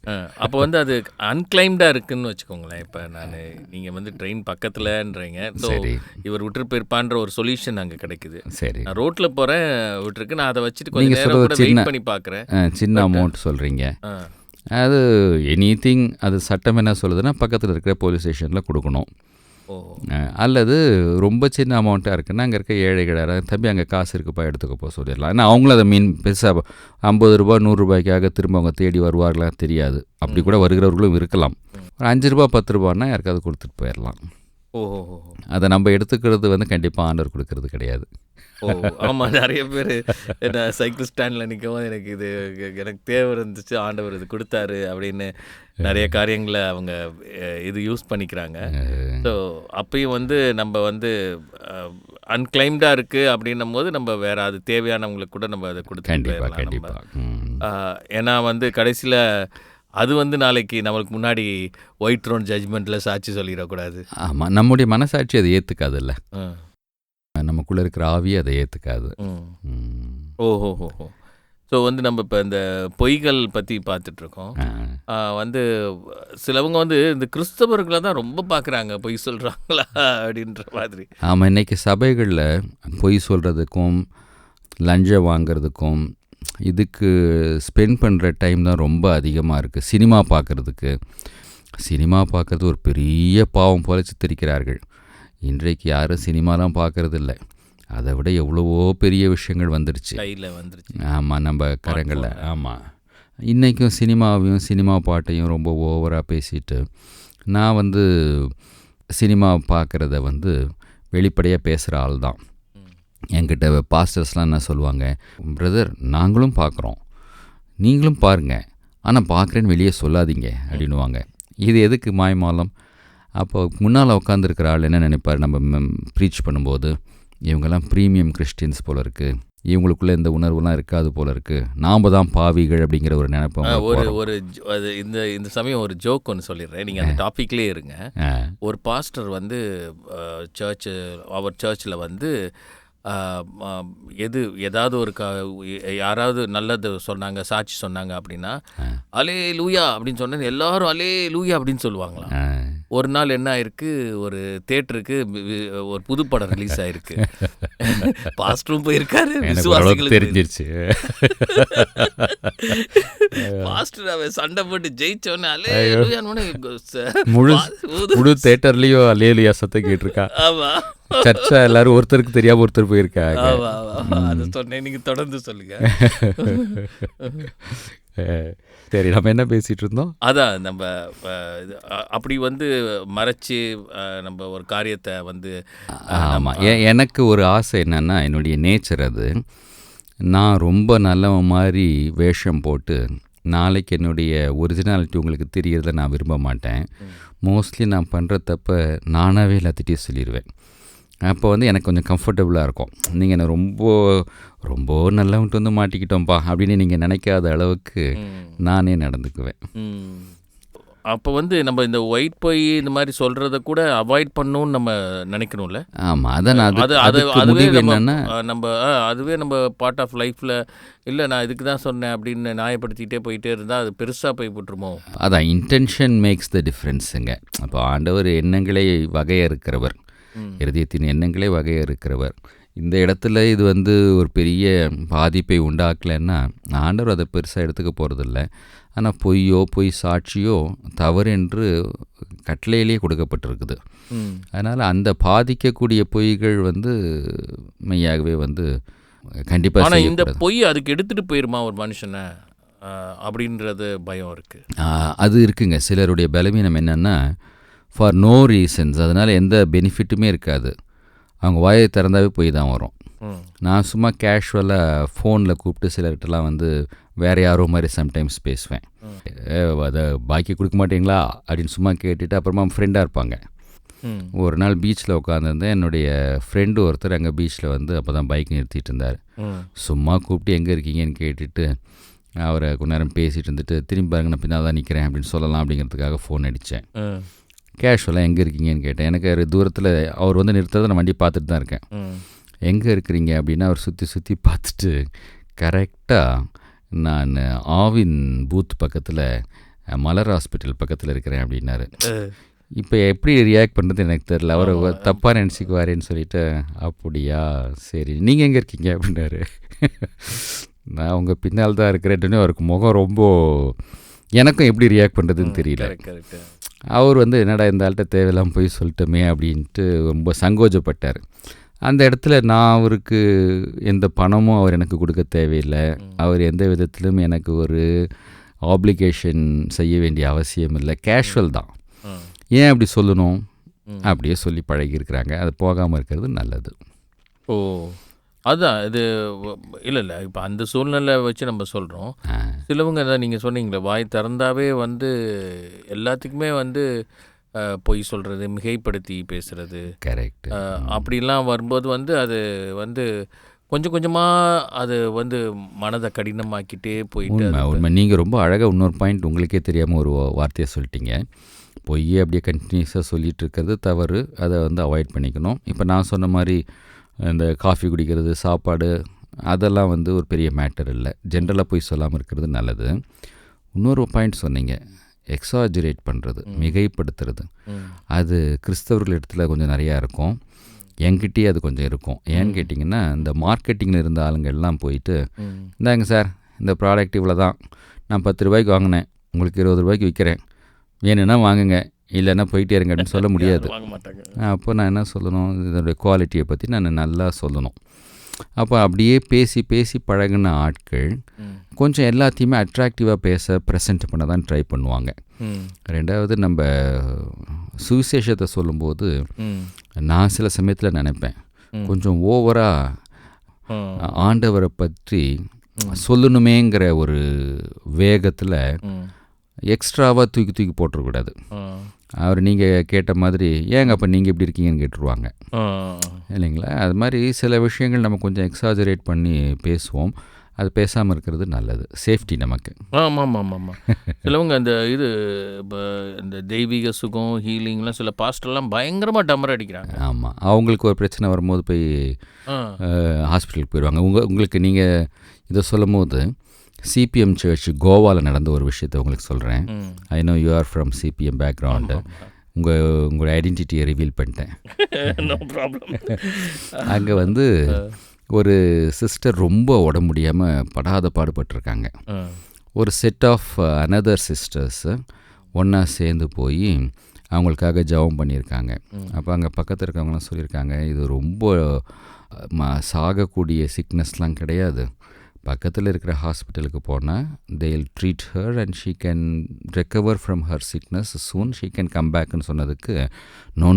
அப்போ அது அன்கிளைம்டாக இருக்குன்னு வச்சுக்கோங்களேன். இப்போ நீங்கள் ட்ரெயின் பக்கத்தில்ன்றீங்க, சரி இவர் விட்டுட்டு போயிருப்பான்ற ஒரு சொல்யூஷன் அங்கே கிடைக்குது. சரி நான் ரோட்டில் போகிறேன் விட்டுருக்கு, நான் அதை வச்சுட்டு கொஞ்சம் நேரம் கூட வெயிட் பண்ணி பார்க்குறேன். சின்ன அமௌண்ட் சொல்கிறீங்க, அது எனிதிங், அது சட்டம் என்ன சொல்லுதுன்னா பக்கத்தில் இருக்கிற போலீஸ் ஸ்டேஷனில் கொடுக்கணும். அல்லது ரொம்ப சின்ன அமௌண்ட்டாக இருக்குன்னா அங்கே இருக்க ஏழைகளாக தம்பி அங்கே காசு இருக்குப்பா எடுத்துக்க போக சொல்லிடலாம். ஏன்னா அவங்களும் அதை பெருசாக 50 ரூபா 100 ரூபாய்க்காக திரும்ப அவங்க தேடி வருவார்களா தெரியாது. அப்படி கூட வருகிறவர்களும் இருக்கலாம். ஒரு 5 ரூபா 10 ரூபான்னா யாருக்காவது கொடுத்துட்டு போயிடலாம். அதை நம்ம எடுத்துக்கிறது கண்டிப்பாக ஆண்டவர் கொடுக்கறது கிடையாது. ஆமாம், நிறைய பேர் நான் சைக்கிள் ஸ்டாண்டில் நிற்கவும் எனக்கு தேவை இருந்துச்சு, ஆண்டவர் இது கொடுத்தாரு அப்படின்னு நிறைய காரியங்களை அவங்க இது யூஸ் பண்ணிக்கிறாங்க. ஸோ அப்பயும் நம்ம அன்கிளைம்டாக இருக்குது அப்படின்னும் போது நம்ம வேறு அது தேவையானவங்களுக்கு கூட நம்ம அதை கொடுத்து, ஏன்னா கடைசியில் அது நாளைக்கு நம்மளுக்கு முன்னாடி ஒயிட் த்ரோன் ஜட்ஜ்மெண்ட்டில் சாட்சி சொல்லிடக்கூடாது. ஆமாம், நம்முடைய மனசாட்சி அதை ஏற்றுக்காதுல்ல, நமக்குள்ளே இருக்கிற ஆவி அதை ஏற்றுக்காது. ஓஹோஹோ. ஸோ நம்ம இப்போ இந்த பொய்கள் பற்றி பார்த்துட்ருக்கோம். சிலவங்க இந்த கிறிஸ்தவர்களை தான் ரொம்ப பார்க்குறாங்க, பொய் சொல்கிறாங்களா அப்படின்ற மாதிரி. ஆமாம், இன்றைக்கி சபைகளில் பொய் சொல்கிறதுக்கும் லஞ்சம் வாங்கிறதுக்கும் இதுக்கு ஸ்பெண்ட் பண்ணுற டைம் தான் ரொம்ப அதிகமாக இருக்குது. சினிமா பார்க்குறது ஒரு பெரிய பாவம் போல சித்தரிக்கிறார்கள். இன்றைக்கு யாரும் சினிமாலாம் பார்க்குறதில்ல, அதை விட எவ்வளவோ பெரிய விஷயங்கள் வந்துடுச்சு. ஆமாம், நம்ம கரங்களில். ஆமாம், இன்றைக்கும் சினிமாவையும் சினிமா பாட்டையும் ரொம்ப ஓவராக பேசிட்டு, நான் சினிமா பார்க்குறத வெளிப்படையாக பேசுகிற ஆள் தான். என்கிட்ட பாஸ்டர்ஸ்லாம் என்ன சொல்லுவாங்க, பிரதர் நாங்களும் பார்க்குறோம், நீங்களும் பாருங்கள், ஆனால் பார்க்குறேன்னு வெளியே சொல்லாதீங்க அப்படின்னுவாங்க. இது எதுக்கு மாய்மாலம்? அப்போ முன்னால் உட்காந்துருக்கிற ஆள் என்ன நினைப்பார், நம்ம ப்ரீச் பண்ணும்போது இவங்கெல்லாம் ப்ரீமியம் கிறிஸ்டின்ஸ் போல் இருக்குது, இவங்களுக்குள்ளே இந்த உணர்வுலாம் இருக்காது போல் இருக்குது, நாம் தான் பாவிகள் அப்படிங்கிற ஒரு நினைப்போம். இந்த சமயம் ஒரு ஜோக் ஒன்று சொல்லிடுறேன், நீங்கள் அந்த டாப்பிக்லேயே இருங்க. ஒரு பாஸ்டர் அவர் சர்ச்சில் ஏதாவது ஒரு யாராவது நல்லது சொன்னாங்க, சாட்சி சொன்னாங்க அப்படின்னா அலே லூயா அப்படின்னு சொன்னது எல்லாரும் அலே லூயா அப்படின்னு சொல்லுவாங்களாம். ஒரு நாள் என்ன ஆயிருக்கு, ஒரு தேட்டருக்கு ஒரு புது படம் ரிலீஸ் ஆயிருக்கு, பாஸ்டரும் போயிருக்காரு, விசுவாசிகளும் தெரிஞ்சிருச்சு. பாஸ்டர் அவன் சண்டை போட்டு ஜெயிச்சோன்னு அலே லூயான்னு முழு தேட்டர்லயும் அலே லூயா சத்தம் கேட்டிருக்கா. ஆமா, சர்ச்சா எல்லாரும் ஒருத்தருக்கு தெரியாம ஒருத்தர் போயிருக்காங்க. அதை சொன்னேன், நீங்க தொடர்ந்து சொல்லுங்க. சரி, நம்ம என்ன பேசிட்டு இருந்தோம்? அதான் நம்ம அப்படி மறைச்சி நம்ம ஒரு காரியத்தை ஆமாம், எனக்கு ஒரு ஆசை என்னன்னா, என்னுடைய நேச்சர் அது, நான் ரொம்ப நல்லவன் மாதிரி வேஷம் போட்டு நாளைக்கு என்னுடைய ஒரிஜினாலிட்டி உங்களுக்கு தெரியறத நான் விரும்ப மாட்டேன். மோஸ்ட்லி நான் பண்ணுற தப்ப நானாகவே எல்லாத்திட்டையும் சொல்லிடுவேன். அப்போ எனக்கு கொஞ்சம் கம்ஃபர்டபுளாக இருக்கும். நீங்கள் என்ன ரொம்ப ரொம்ப நல்லவன்ட்டு மாட்டிக்கிட்டோம்ப்பா அப்படின்னு நீங்கள் நினைக்காத அளவுக்கு நானே நடந்துக்குவேன். அப்போ நம்ம இந்த ஒயிட் பொய் இந்த மாதிரி சொல்கிறத கூட அவாய்ட் பண்ணணும்னு நம்ம நினைக்கணும்ல. ஆமாம், அதான் அதுவே என்னன்னா அதுவே நம்ம பார்ட் ஆஃப் லைஃப்பில் இல்லை நான் இதுக்கு தான் சொன்னேன் அப்படின்னு நியாயப்படுத்திகிட்டே போயிட்டே இருந்தால் அது பெருசாக போய் போட்டுருமோ. அதான் இன்டென்ஷன் மேக்ஸ் த டிஃப்ரென்ஸுங்க. அப்போ ஆண்டவர் எண்ணங்களை வகையறுக்கிறவர், இருதயத்தின் எண்ணங்களே வகையாக இருக்கிறவர். இந்த இடத்துல இது ஒரு பெரிய பாதிப்பை உண்டாக்கலைன்னா ஆண்டவர் அதை பெருசாக எடுத்துக்க போகிறதில்ல. ஆனால் பொய் சாட்சியோ தவறு என்று கட்டளையிலேயே கொடுக்கப்பட்டிருக்குது. அதனால் அந்த பாதிக்கக்கூடிய பொய்கள் மெய்யாகவே கண்டிப்பாக ஆனால் இந்த செய்யக்கூடாது. பொய் அதுக்கு எடுத்துகிட்டு போயிருமா ஒரு மனுஷனை அப்படின்றது பயம் இருக்குது. அது இருக்குங்க. சிலருடைய பலவீனம் என்னென்னா ஃபார் நோ ரீசன்ஸ், அதனால் எந்த பெனிஃபிட்டுமே இருக்காது, அவங்க வாயை திறந்தாவே போய் தான் வரும். நான் சும்மா கேஷுவலாக ஃபோனில் கூப்பிட்டு சிலர்கிட்டலாம் வந்து வேறு யாரோ மாதிரி சம்டைம்ஸ் பேசுவேன். அதை பாக்கி கொடுக்க மாட்டீங்களா அப்படின்னு சும்மா கேட்டுட்டு அப்புறமா ஃப்ரெண்டாக இருப்பாங்க. ஒரு நாள் பீச்சில் உட்காந்துருந்தேன். என்னுடைய ஃப்ரெண்டு ஒருத்தர் அங்கே பீச்சில் வந்து அப்போ தான் பைக் நிறுத்திட்டு இருந்தார். சும்மா கூப்பிட்டு எங்கே இருக்கீங்கன்னு கேட்டுட்டு அவரை கொஞ்ச நேரம் பேசிகிட்டு இருந்துட்டு திரும்பி பாருங்க நான் பின்னால் தான் நிற்கிறேன் அப்படின்னு சொல்லலாம் அப்படிங்கிறதுக்காக ஃபோன் அடித்தேன். கேஷுவலாக எங்கே இருக்கீங்கன்னு கேட்டேன். எனக்கு தூரத்தில் அவர் வந்து நிறுத்ததை நான் வண்டி பார்த்துட்டு தான் இருக்கேன். எங்கே இருக்கிறீங்க அப்படின்னா அவர் சுற்றி சுற்றி பார்த்துட்டு கரெக்டாக நான் ஆவின் பூத் பக்கத்தில் மலர் ஹாஸ்பிட்டல் பக்கத்தில் இருக்கிறேன் அப்படின்னாரு. இப்போ எப்படி ரியாக்ட் பண்ணுறது எனக்கு தெரில. அவர் தப்பாக நினச்சிக்குவாரேன்னு சொல்லிவிட்டு அப்படியா சரி நீங்கள் எங்கே இருக்கீங்க அப்படின்னாரு. நான் உங்கள் பின்னால் தான் இருக்கிறேன்னு அவருக்கு முகம் ரொம்ப எனக்கும் எப்படி ரியாக்ட் பண்ணுறதுன்னு தெரியல. அவர் வந்து என்னடா இந்த ஆள்கிட்ட தேவையில்லாமல் போய் சொல்லிட்டோமே அப்படின்ட்டு ரொம்ப சங்கோஜப்பட்டார். அந்த இடத்துல நான் அவருக்கு எந்த பணமும் அவர் எனக்கு கொடுக்க தேவையில்லை, அவர் எந்த விதத்திலும் எனக்கு ஒரு ஆப்ளிகேஷன் செய்ய வேண்டிய அவசியம் இல்லை, கேஷுவல் தான். ஏன் அப்படி சொல்லணும்? அப்படியே சொல்லி பழகியிருக்கிறாங்க. அது போகாமல் இருக்கிறது நல்லது. ஓ அதுதான் இது இல்லை இப்போ அந்த சூழ்நிலை வச்சு நம்ம சொல்கிறோம். சிலவங்க தான் நீங்கள் சொன்னீங்களே வாய் திறந்தாவே வந்து எல்லாத்துக்குமே வந்து பொய் சொல்கிறது, மிகைப்படுத்தி பேசுகிறது, கரெக்ட். அப்படிலாம் வரும்போது வந்து அது வந்து கொஞ்சம் கொஞ்சமாக அது வந்து மனதை கடினமாக்கிட்டே போயிட்டு. உண்மை. நீங்கள் ரொம்ப அழகாக இன்னொரு பாயிண்ட் உங்களுக்கே தெரியாமல் ஒரு வார்த்தையை சொல்லிட்டீங்க. பொய்யே அப்படியே கண்டினியூஸாக சொல்லிகிட்டு இருக்கிறது தவறு, அதை வந்து அவாய்ட் பண்ணிக்கணும். இப்போ நான் சொன்ன மாதிரி இந்த காஃபி குடிக்கிறது, சாப்பாடு, அதெல்லாம் வந்து ஒரு பெரிய மேட்டர் இல்லை. ஜென்ரலாக போய் சொல்லாமல் இருக்கிறது நல்லது. இன்னொரு பாயிண்ட் சொன்னீங்க, எக்ஸாஜரேட் பண்ணுறது, மிகைப்படுத்துறது. அது கிறிஸ்தவர்கள் இடத்துல கொஞ்சம் நிறையா இருக்கும், என்கிட்டயே அது கொஞ்சம் இருக்கும். ஏன்னு கேட்டிங்கன்னா இந்த மார்க்கெட்டிங்கில் இருந்த ஆளுங்க எல்லாம் போயிட்டு இந்தாங்க சார் இந்த ப்ராடக்ட் இவ்வளோ தான், நான் 10 ரூபாய்க்கு வாங்கினேன், உங்களுக்கு 20 ரூபாய்க்கு விற்கிறேன், வேணும்னா வாங்குங்க, இல்லைன்னா போயிட்டே இருங்க அப்படின்னு சொல்ல முடியாது. அப்போ நான் என்ன சொல்லணும், இதோடைய குவாலிட்டியை பற்றி நான் நல்லா சொல்லணும். அப்போ அப்படியே பேசி பேசி பழகின ஆட்கள் கொஞ்சம் எல்லாத்தையுமே அட்ராக்டிவாக பேச ப்ரெசென்ட் பண்ண தான் ட்ரை பண்ணுவாங்க. ரெண்டாவது நம்ம சுவிசேஷத்தை சொல்லும்போது நான் சில சமயத்தில் நினைப்பேன், கொஞ்சம் ஓவராக ஆண்டவரை பற்றி சொல்லணுமேங்கிற ஒரு வேகத்தில் எக்ஸ்ட்ராவாக தூக்கி போட்டுறக்கூடாது. அவர் நீங்கள் கேட்ட மாதிரி ஏங்க அப்போ நீங்கள் எப்படி இருக்கீங்கன்னு கேட்டுருவாங்க இல்லைங்களா? அது மாதிரி சில விஷயங்கள் நம்ம கொஞ்சம் எக்ஸாஜரேட் பண்ணி பேசுவோம். அது பேசாமல் இருக்கிறது நல்லது, சேஃப்டி நமக்கு. ஆமாம். சிலவங்க அந்த இது இப்போ இந்த தெய்வீக சுகம் ஹீலிங்லாம் சில பாஸ்டர்லாம் பயங்கரமாக டம்மர் அடிக்கிறாங்க. ஆமாம், அவங்களுக்கு ஒரு பிரச்சனை வரும்போது போய் ஹாஸ்பிட்டலுக்கு போயிடுவாங்க. உங்களுக்கு நீங்கள் இதை சொல்லும் போது சிபிஎம் சர்ச் கோவாவில் நடந்த ஒரு விஷயத்தை உங்களுக்கு சொல்கிறேன். I know you are from CPM background. உங்களோட ஐடென்டிட்டியை ரிவீல் பண்ணிட்டேன். அங்கே வந்து ஒரு சிஸ்டர் ரொம்ப உடம்பு முடியாமல் படாத பாடுபட்டிருக்காங்க. ஒரு செட் ஆஃப் அனதர் சிஸ்டர்ஸ் ஒன்றா சேர்ந்து போய் அவங்களுக்காக ஜெபம் பண்ணியிருக்காங்க. அப்போ அங்கே பக்கத்தில் இருக்கவங்களாம் சொல்லியிருக்காங்க, இது ரொம்ப சாகக்கூடிய சிக்னஸ்லாம் கிடையாது, பக்கத்தில் இருக்கிற ஹாஸ்பிட்டலுக்கு போனால் they'll treat her and she can recover from her sickness soon, she can come backன்னு சொன்னதுக்கு நோ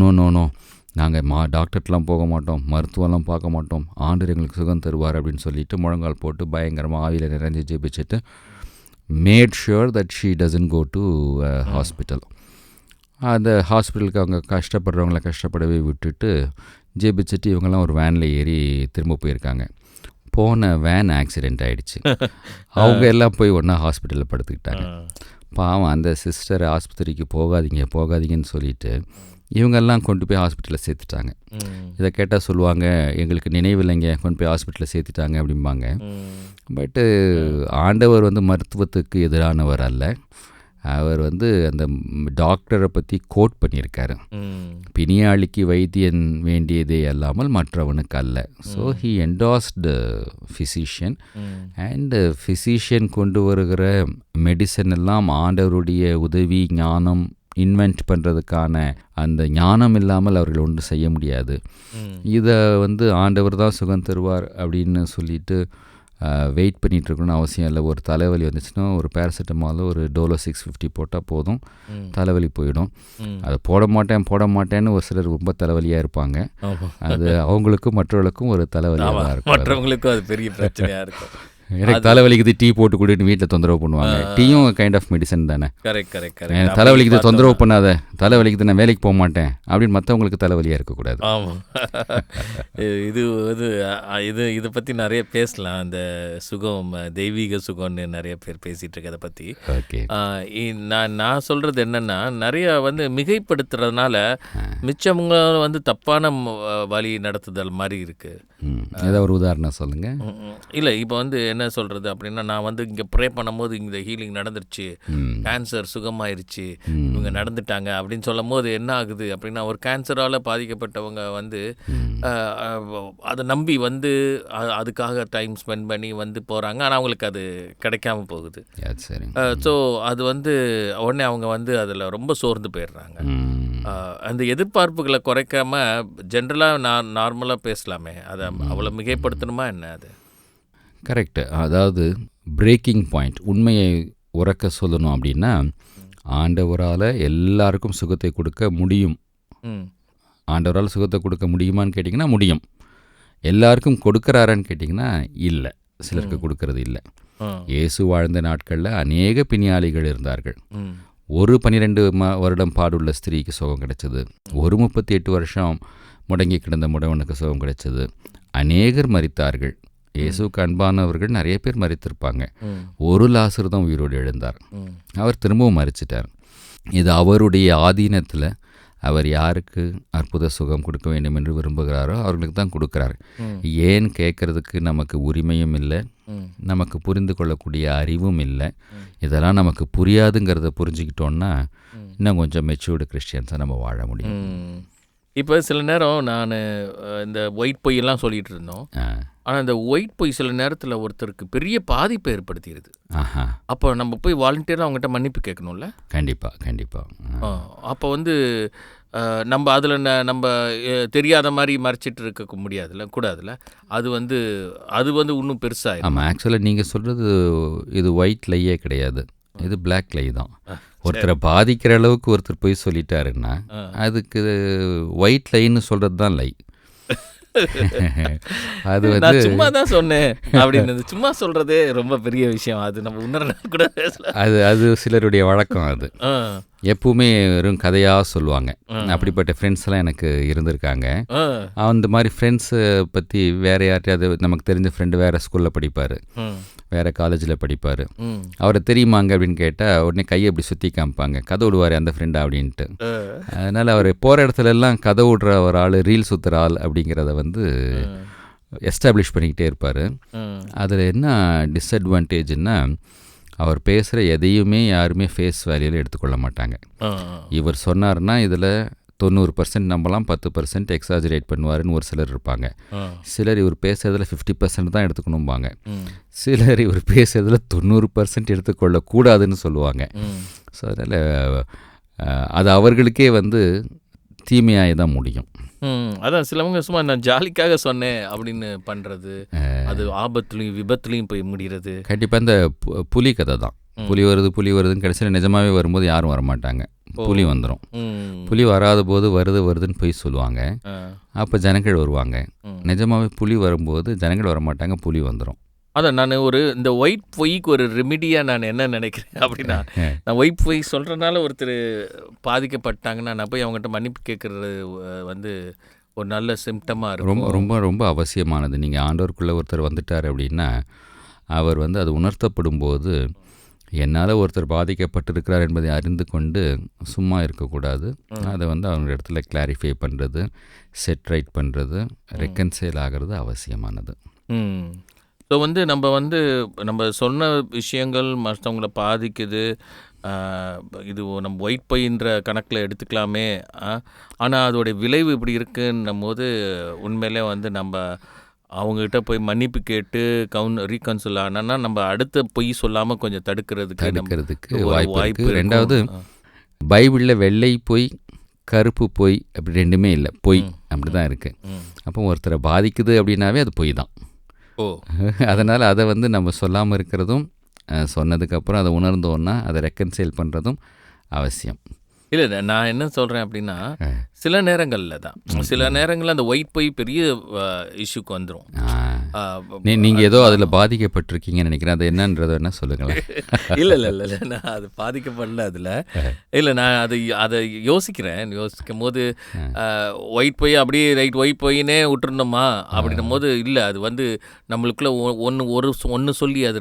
நாங்கள் டாக்டர்லாம் போக மாட்டோம், மருத்துவம்லாம் பார்க்க மாட்டோம், ஆண்டவர் எங்களுக்கு சுகம் தருவார் அப்படின்னு சொல்லிட்டு முழங்கால் போட்டு பயங்கரமாக ஆவியில் நிறைஞ்சு ஜெபிச்சுட்டு made sure that she doesn't go to hospital. அந்த ஹாஸ்பிட்டலுக்கு அவங்க கஷ்டப்படுறவங்கள கஷ்டப்படவே விட்டுட்டு ஜெபிச்சுட்டு இவங்கெல்லாம் ஒரு வேனில் ஏறி திரும்ப போயிருக்காங்க. போன வேன் ஆக்சிடெண்ட் ஆகிடுச்சு. அவங்க எல்லாம் போய் ஒன்றா ஹாஸ்பிட்டலில் படுத்துக்கிட்டாங்க. பாவம் அந்த சிஸ்டர் ஆஸ்பத்திரிக்கு போகாதீங்கன்னு சொல்லிட்டு இவங்கெல்லாம் கொண்டு போய் ஹாஸ்பிட்டலில் சேர்த்துட்டாங்க. இதை கேட்டால் சொல்லுவாங்க, எங்களுக்கு நினைவில்லைங்க, கொண்டு போய் ஹாஸ்பிட்டலில் சேர்த்துட்டாங்க அப்படிம்பாங்க. பட்டு ஆண்டவர் வந்து மருத்துவத்துக்கு எதிரானவர் அல்ல, அவர் வந்து அந்த டாக்டரை பற்றி கோட் பண்ணியிருக்காரு, பிணியாளிக்கு வைத்தியன் வேண்டியதே அல்லாமல் மற்றவனுக்கு அல்ல. So he entrusted physician and physician கொண்டு வருகிற மெடிசன் எல்லாம் ஆண்டவருடைய உதவி ஞானம் இன்வென்ட் பண்ணுறதுக்கான அந்த ஞானம் இல்லாமல் அவர்கள் ஒன்றும் செய்ய முடியாது. இதை வந்து ஆண்டவர் தான் சுகம் தருவார் அப்படின்னு சொல்லிட்டு வெயிட் பண்ணிகிட்ருக்கணும்னு அவசியம் இல்லை. ஒரு தலைவலி வந்துச்சுன்னா ஒரு பேராசிட்டமாலோ ஒரு டோலோ 650 போட்டால் போதும், தலைவலி போயிடும். அதை போட மாட்டேன்னு ஒரு சிலர் ரொம்ப தலைவலியாக இருப்பாங்க. அது அவங்களுக்கும் மற்றவர்களுக்கும் ஒரு தலைவலியாக தான் இருக்கும். மற்றவங்களுக்கும் அது பெரிய பிரச்சனையாக இருக்கும். எனக்கு தலைவலிக்குது டீ போட்டு கூட்டிட்டு வீட்டில் தொந்தரவு பண்ணுவாங்க. டீயும் கைண்ட் ஆஃப் மெடிசன் தானே. கரெக்ட். தலைவலிக்குது தொந்தரவு பண்ணாத, தலைவலிக்குது நான் வேலைக்கு போக மாட்டேன் அப்படின்னு மற்றவங்களுக்கு தலைவலியாக இருக்கக்கூடாது. ஆமாம். இதை பற்றி நிறைய பேசலாம். அந்த சுகம், தெய்வீக சுகம்னு நிறைய பேர் பேசிகிட்டு இருக்க அதை பற்றி. ஓகே, நான் சொல்கிறது என்னென்னா, நிறைய வந்து மிகைப்படுத்துறதுனால மிச்சவங்க வந்து தப்பான வழி நடத்துதல் மாதிரி இருக்குது. ஏதாவது ஒரு உதாரணம் சொல்லுங்கள். இல்லை, இப்போ வந்து என்ன சொல்கிறது அப்படின்னா, நான் வந்து இங்கே ப்ரே பண்ணும்போது இந்த ஹீலிங் நடந்துருச்சு, கேன்சர் சுகமாயிருச்சு, இவங்க நடந்துட்டாங்க அப்படின்னு சொல்லும் போது என்ன ஆகுது அப்படின்னா, ஒரு கேன்சரால் பாதிக்கப்பட்டவங்க வந்து அதை நம்பி வந்து அதுக்காக டைம் ஸ்பெண்ட் பண்ணி வந்து போகிறாங்க. ஆனால் அவங்களுக்கு அது கிடைக்காம போகுது. சரி. ஸோ அது வந்து உடனே அவங்க வந்து அதில் ரொம்ப சோர்ந்து போயிடுறாங்க. அந்த எதிர்பார்ப்புகளை குறைக்காம ஜென்ரலாக நார்மலாக பேசலாமே, அதை அவ்வளோ மிகைப்படுத்தணுமா என்ன? அது கரெக்டு. அதாவது பிரேக்கிங் பாயிண்ட், உண்மையை உறக்க சொல்லணும் அப்படின்னா, ஆண்டவரால் எல்லாருக்கும் சுகத்தை கொடுக்க முடியும். ஆண்டவரால் சுகத்தை கொடுக்க முடியுமான்னு கேட்டிங்கன்னா முடியும். எல்லாருக்கும் கொடுக்குறாரான்னு கேட்டிங்கன்னா இல்லை, சிலருக்கு கொடுக்கறது இல்லை. இயேசு வாழ்ந்த நாட்களில் அநேக பிணியாளிகள் இருந்தார்கள். ஒரு 12 வருடம் பாடுள்ள ஸ்திரீக்கு சுகம் கிடைச்சது. ஒரு 38 வருஷம் முடங்கி கிடந்த முடவனுக்கு சுகம் கிடைச்சது. அநேகர் மரித்தார்கள். இயேசுக்கு அன்பானவர்கள் நிறைய பேர் மரித்திருப்பாங்க. ஒரு லாசர் தான் உயிரோடு எழுந்தார். அவர் திரும்பவும் மரிச்சிட்டார். இது அவருடைய ஆதீனத்தில் அவர் யாருக்கு அற்புத சுகம் கொடுக்க வேண்டும் என்று விரும்புகிறாரோ அவர்களுக்கு தான் கொடுக்குறாரு. ஏன் கேட்கறதுக்கு நமக்கு உரிமையும் இல்லை, நமக்கு புரிந்து கொள்ளக்கூடிய அறிவும் இல்லை. இதெல்லாம் நமக்கு புரியாதுங்கிறத புரிஞ்சுக்கிட்டோன்னா இன்னும் கொஞ்சம் மெச்சூர்டு கிறிஸ்டியன்ஸாக நம்ம வாழ முடியும். இப்போ சில நேரம் நான் இந்த ஒயிட் பொய்யெல்லாம் சொல்லிகிட்டு இருந்தோம். ஆனால் இந்த ஒயிட் பொய் சில நேரத்தில் ஒருத்தருக்கு பெரிய பாதிப்பை ஏற்படுத்திடுது. அப்போ நம்ம போய் வாலண்டியராக அவங்ககிட்ட மன்னிப்பு கேட்கணும்ல? கண்டிப்பாக. அப்போ வந்து நம்ம அதில் நம்ம தெரியாத மாதிரி மறைச்சிட்டு இருக்க முடியாதுல்ல, கூடாதுல்ல. அது வந்து இன்னும் பெருசாக. ஆமாம், ஆக்சுவலாக நீங்கள் சொல்கிறது இது ஒயிட் லையே கிடையாது, இது பிளாக் லை தான். ஒருத்தரை பாதிக்கிற அளவுக்கு ஒருத்தர் போய் சொல்லிட்டாருன்னா அதுக்கு ஒயிட் லைன்னு சொல்கிறது தான் லை. அது வந்து சும்மா தான் சொன்னேன் அப்படின்னு சும்மா சொல்கிறதே ரொம்ப பெரிய விஷயம். அது நம்ம உணர கூட பேசல. அது சிலருடைய வழக்கம். அது எப்பவுமே வெறும் கதையாக சொல்லுவாங்க. அப்படிப்பட்ட ஃப்ரெண்ட்ஸ்லாம் எனக்கு இருந்திருக்காங்க. அந்த மாதிரி ஃப்ரெண்ட்ஸை பற்றி வேறு யார்ட்டையாவது நமக்கு தெரிஞ்ச ஃப்ரெண்டு வேறு ஸ்கூலில் படிப்பார், வேறு காலேஜில் படிப்பார். அவரை தெரியுமாங்க அப்படின்னு கேட்டால் உடனே கையை அப்படி சுற்றி காமிப்பாங்க, கதை விடுவார் அந்த ஃப்ரெண்டா அப்படின்ட்டு. அதனால் அவர் போகிற இடத்துல எல்லாம் கதை விடுற ஒரு ஆள், ரீல் சுற்றுற ஆள் அப்படிங்கிறத வந்து எஸ்டாப்ளிஷ் பண்ணிக்கிட்டே இருப்பார். அதில் என்ன டிஸ்அட்வான்டேஜ்னா, அவர் பேசுகிற எதையுமே யாருமே ஃபேஸ் வேல்யூவில் எடுத்துக்கொள்ள மாட்டாங்க. இவர் சொன்னார்னா இதில் 90% நம்பலாம், 10% எக்ஸாஜரேட் பண்ணுவாருன்னு ஒரு சிலர் இருப்பாங்க. சிலர் இவர் பேசுறதுல 50% தான் எடுத்துக்கணும்பாங்க. சிலர் இவர் பேசுறதுல 90% எடுத்துக்கொள்ளக்கூடாதுன்னு சொல்லுவாங்க. ஸோ அதனால் அது அவர்களுக்கே வந்து தீமையாக தான் முடியும். அதான் சிலவங்க சும்மா நான் ஜாலிக்காக சொன்னேன் அப்படின்னு பண்ணுறது, அது ஆபத்துலையும் விபத்துலையும் போய் முடிகிறது. கண்டிப்பாக இந்த புலி கதை தான். புலி வருதுன்னு கடைசியில் நிஜமாகவே வரும்போது யாரும் வரமாட்டாங்க, புலி வந்துடும். புலி வராத போது வருதுன்னு போய் சொல்லுவாங்க. அப்போ ஜனங்கள் வருவாங்க. நிஜமாகவே புலி வரும்போது ஜனங்கள் வரமாட்டாங்க, புலி வந்துடும். அதான் நான் இந்த ஒயிட் பொய்க்கு ஒரு ரெமிடியாக நான் என்ன நினைக்கிறேன் அப்படின்னா, நான் ஒயிட் பொய் சொல்கிறனால ஒருத்தர் பாதிக்கப்பட்டாங்கன்னா நான் போய் அவங்ககிட்ட மன்னிப்பு கேட்குறது வந்து ஒரு நல்ல சிம்டமாக இருக்கும். ரொம்ப ரொம்ப ரொம்ப அவசியமானது. நீங்கள் ஆண்டவருக்குள்ளே ஒருத்தர் வந்துட்டார் அப்படின்னா அவர் வந்து அது உணர்த்தப்படும் போது என்னால் ஒருத்தர் பாதிக்கப்பட்டிருக்கிறார் என்பதை அறிந்து கொண்டு சும்மா இருக்கக்கூடாது. அதை வந்து அவங்க இடத்துல கிளாரிஃபை பண்ணுறது, செட் ரைட் பண்ணுறது, ரெக்கன்சைல் ஆகிறது அவசியமானது. ஸோ வந்து நம்ம சொன்ன விஷயங்கள் மற்றவங்கள பாதிக்குது, இது நம்ம ஒயிட் பொய்ன்ற கணக்கில் எடுத்துக்கலாமே. ஆனால் அதோடைய விளைவு இப்படி இருக்குன்னும் போது உண்மையிலே வந்து நம்ம அவங்ககிட்ட போய் மன்னிப்பு கேட்டு ரீகன்சில் ஆனால் நம்ம அடுத்த பொய் சொல்லாமல் கொஞ்சம் தடுக்கிறதுக்கு வாய்ப்பு. ரெண்டாவது, பைபிளில் வெள்ளை பொய் கருப்பு பொய் அப்படி ரெண்டுமே இல்லை, பொய் அப்படி தான் இருக்குது. அப்போ ஒருத்தரை பாதிக்குது அப்படின்னாவே அது பொய் தான். அதனால் அதை வந்து நம்ம சொல்லாமல் இருக்கிறதும், சொன்னதுக்கப்புறம் அதை உணர்ந்தோன்னா அதை ரெக்கன்சைல் பண்ணுறதும் அவசியம். இல்லை, நான் என்ன சொல்கிறேன் அப்படின்னா, சில நேரங்களில் தான், சில நேரங்களில் அந்த ஒயிட் பொய் பெரிய இஷ்யூக்கு வந்துடும். நீங்கள் ஏதோ அதில் பாதிக்கப்பட்டிருக்கீங்கன்னு நினைக்கிறேன். அது என்னன்றதை என்ன சொல்லுங்களேன். இல்லை, நான் அது பாதிக்கப்படல அதில். இல்லை, நான் அதை யோசிக்கும் போது ஒயிட் பொய் அப்படியே ரைட் ஒயிட் பொய்னே விட்டுருந்தோமா அப்படின்னும் போது, இல்லை அது வந்து நம்மளுக்குள்ள ஒன்று சொல்லி அது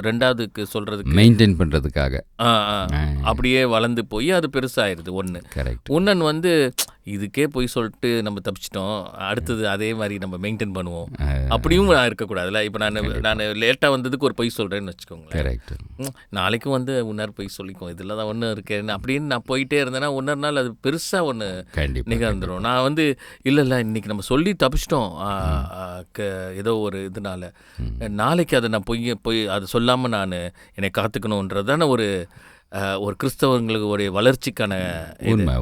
ரெண்டாவதுக்கு சொல்கிறதுக்கு மெயின்டைன் பண்ணுறதுக்காக அப்படியே வளர்ந்து போய் அது பெருசாகிடுது. ஒன்று கரெக்ட். இன்னொன்று வந்து இதுக்கே போய் சொல்லிட்டு நம்ம தப்பிச்சிட்டோம், அடுத்தது அதே மாதிரி நம்ம மெயின்டைன் பண்ணுவோம் அப்படியும் நான் இருக்கக்கூடாதுல்ல. இப்போ நான் லேட்டாக வந்ததுக்கு ஒரு பொய் சொல்கிறேன்னு வச்சுக்கோங்களேன், கரெக்ட், நாளைக்கும் வந்து உன்னர் பொய் சொல்லிக்குவோம், இதில் தான் ஒன்று இருக்கேன்னு அப்படின்னு நான் போயிட்டே இருந்தேன்னா இன்னொரு நாள் அது பெருசாக ஒன்று நிகழ்ந்துடும். நான் வந்து இல்லை இன்னைக்கு நம்ம சொல்லி தப்பிச்சிட்டோம் ஏதோ ஒரு இதனால, நாளைக்கு அதை நான் பொய் அதை சொல்லாமல் நான் என்னை காத்துக்கணுன்றது தானே ஒரு கிறிஸ்தவங்களுக்கு ஒரு வளர்ச்சிக்கான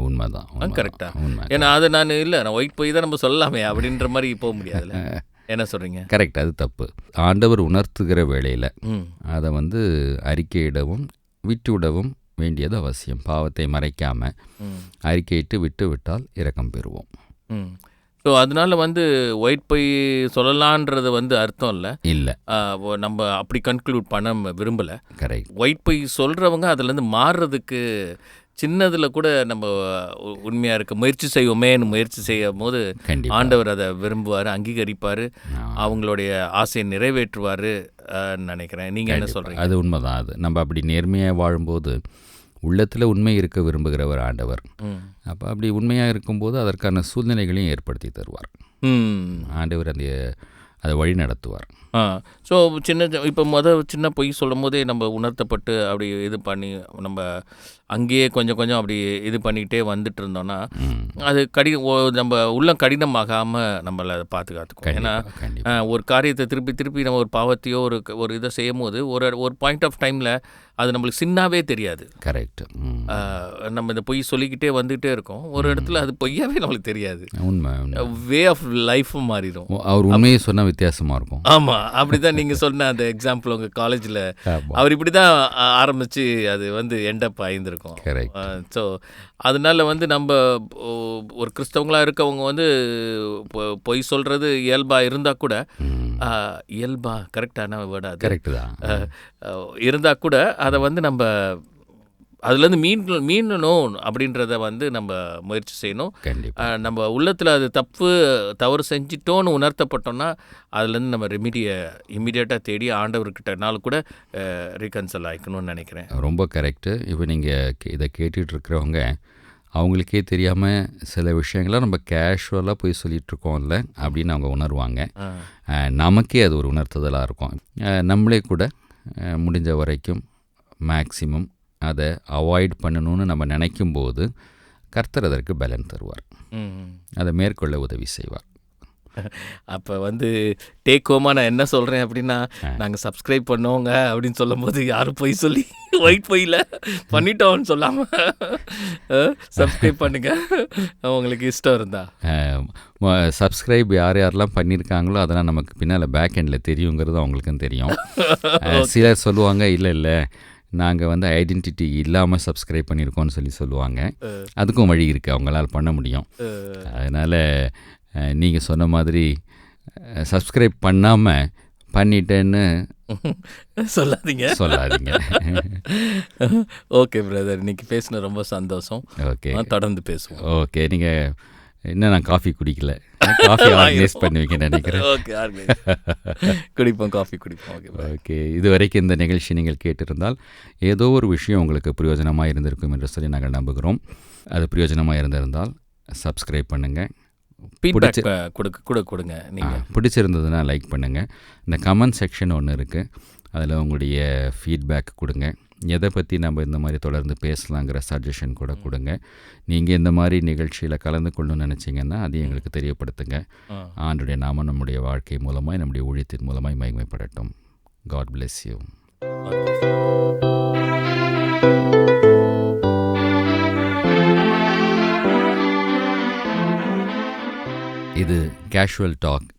உண்மைதான். கரெக்டா? ஏன்னா அதை நான் ஒயிட் போய் தான் நம்ம சொல்லலாமே அப்படின்ற மாதிரி போக முடியாதுல்ல. என்ன சொல்கிறீங்க? கரெக்ட், அது தப்பு. ஆண்டவர் உணர்த்துகிற வேளையில் அதை வந்து அறிக்கையிடவும் விட்டு விடவும் வேண்டியது அவசியம். பாவத்தை மறைக்காமல் அறிக்கையிட்டு விட்டு விட்டால் இரக்கம் பெறுவோம். ஸோ அதனால வந்து ஒயிட் பொய் சொல்லலான்றது வந்து அர்த்தம் இல்லை, நம்ம அப்படி கன்க்ளூட் பண்ண விரும்பலை. கரெக்ட். ஒயிட் பொய் சொல்கிறவங்க அதுலேருந்து மாறுறதுக்கு சின்னதில் கூட நம்ம உண்மையாக இருக்க முயற்சி செய்யும் போது ஆண்டவர் அதை விரும்புவார், அங்கீகரிப்பார், அவங்களுடைய ஆசையை நிறைவேற்றுவார் நினைக்கிறேன். நீங்கள் என்ன சொல்கிறீங்க? அது உண்மைதான். அது நம்ம அப்படி நேர்மையாக வாழும்போது உள்ளத்தில் உண்மை இருக்க விரும்புகிறவர் ஆண்டவர். அப்போ அப்படி உண்மையாக இருக்கும்போது அதற்கான சூழ்நிலைகளையும் ஏற்படுத்தி தருவார். ஆண்டவர் அதை வழி நடத்துவார். ஸோ இப்போ சின்ன பொய் சொல்லும் போதே நம்ம உணர்த்தப்பட்டு அப்படி இது பண்ணி நம்ம அங்கேயே கொஞ்சம் அப்படி இது பண்ணிக்கிட்டே வந்துட்டு இருந்தோம்னா அது நம்ம உள்ள கடினமாகாமல் நம்மளை அதை பாதுகாத்துக்கும். ஏன்னா ஒரு காரியத்தை திருப்பி நம்ம ஒரு பாவத்தையோ ஒரு இதை செய்யும் போது ஒரு பாயிண்ட் ஆஃப் டைமில் அது நம்மளுக்கு சின்னாவே தெரியாது. கரெக்ட். நம்ம இந்த பொய் சொல்லிக்கிட்டே வந்துகிட்டே இருக்கோம், ஒரு இடத்துல அது பொய்யாவே நம்மளுக்கு தெரியாது. உண்மை. வே ஆஃப் லைஃபும் மாறிடும். அவர் உண்மையை சொன்னால் வித்தியாசமாக இருக்கும். ஆமாம், அப்படி தான் நீங்கள் சொன்ன அந்த எக்ஸாம்பிள் உங்கள் காலேஜில் அவர் இப்படி தான் ஆரம்பித்து அது வந்து எண்டப் ஆயிருந்திருக்கும். ஸோ அதனால வந்து நம்ம ஒரு கிறிஸ்தவங்களாக இருக்கவங்க வந்து பொய் சொல்கிறது இயல்பாக இருந்தால் கூட, இயல்பாக கரெக்டான வேர்டா அது? கரெக்டு தான். இருந்தால் கூட அதை வந்து நம்ம அதுலேருந்து மீளணும் அப்படின்றத வந்து நம்ம முயற்சி செய்யணும். நம்ம உள்ளத்தில் அது தவறு செஞ்சிட்டோன்னு உணர்த்தப்பட்டோம்னா அதுலேருந்து நம்ம ரெமிடியை இம்மிடியேட்டாக தேடி ஆண்டவர்கிட்டனாலும் கூட ரீகன்சல் ஆகிக்கணும்னு நினைக்கிறேன். ரொம்ப கரெக்டு. இப்போ நீங்கள் இதை கேட்டுட்ருக்கிறவங்க அவங்களுக்கே தெரியாமல் சில விஷயங்களை நம்ம கேஷுவலாக போய் சொல்லிகிட்ருக்கோம்ல அப்படின்னு அவங்க உணர்வாங்க. நமக்கே அது ஒரு உணர்த்துதலாக இருக்கும். நம்மளே கூட முடிஞ்ச வரைக்கும் மேக்சிமம் அதை அவாய்ட் பண்ணணும்னு நம்ம நினைக்கும்போது கர்த்தர் அதற்கு பலன் தருவார், அதை மேற்கொள்ள உதவி செய்வார். அப்போ வந்து டேக் ஹோமாக நான் என்ன சொல்கிறேன் அப்படின்னா, நாங்கள் சப்ஸ்கிரைப் பண்ணோங்க அப்படின்னு சொல்லும் போது யாரும் போய் சொல்லி ஒயிட் பொய்யில் பண்ணிட்டோன்னு சொல்லாமல் சப்ஸ்கிரைப் பண்ணுங்க உங்களுக்கு இஷ்டம் இருந்தா. சப்ஸ்கிரைப் யாரெல்லாம் பண்ணியிருக்காங்களோ அதெல்லாம் நமக்கு பின்னால் பேக் எண்டில் தெரியுங்கிறது அவங்களுக்கும் தெரியும். சிலர் சொல்லுவாங்க இல்லை நாங்கள் வந்து ஐடென்டிட்டி இல்லாமல் சப்ஸ்கிரைப் பண்ணியிருக்கோம்னு சொல்லுவாங்க. அதுக்கும் வழி இருக்குது, அவங்களால் பண்ண முடியும். அதனால் நீங்கள் சொன்ன மாதிரி சப்ஸ்கிரைப் பண்ணாமல் பண்ணிட்டேன்னு சொல்லாதீங்க. ஓகே பிரதர், இன்னைக்கு பேசின ரொம்ப சந்தோஷம். ஓகே, தொடர்ந்து பேசுவோம். ஓகே, நீங்கள் இன்னும் நான் காஃபி குடிக்கல, காஃபி ஆர்கனைஸ் பண்ணுவீங்கன்னு நினைக்கிறேன். ஓகே, குடிப்போம், காஃபி குடிப்போம். ஓகே, இது வரைக்கும் இந்த நிகழ்ச்சி நீங்கள் கேட்டிருந்தால் ஏதோ ஒரு விஷயம் உங்களுக்கு பிரயோஜனமாக இருந்திருக்கும் என்று சொல்லி நாங்கள் நம்புகிறோம். அது பிரயோஜனமாக இருந்திருந்தால் சப்ஸ்கிரைப் பண்ணுங்கள், கொடுங்க. நீங்கள் பிடிச்சிருந்ததுன்னா லைக் பண்ணுங்கள். இந்த கமெண்ட் செக்ஷன் ஒன்று இருக்குது, அதில் உங்களுடைய ஃபீட்பேக் கொடுங்க. எதை பற்றி நம்ம இந்த மாதிரி தொடர்ந்து பேசலாங்கிற சஜஷன் கூட கொடுங்க. நீங்கள் இந்த மாதிரி நிகழ்ச்சியில் கலந்து கொள்ளணும்னு நினச்சிங்கன்னா அதையும் எங்களுக்கு தெரியப்படுத்துங்க. ஆண்டுடைய நாமம் நம்முடைய வாழ்க்கை மூலமாய் நம்முடைய ஊழியத்தின் மூலமாய் மகிமைப்படட்டும். God bless you. Casual talk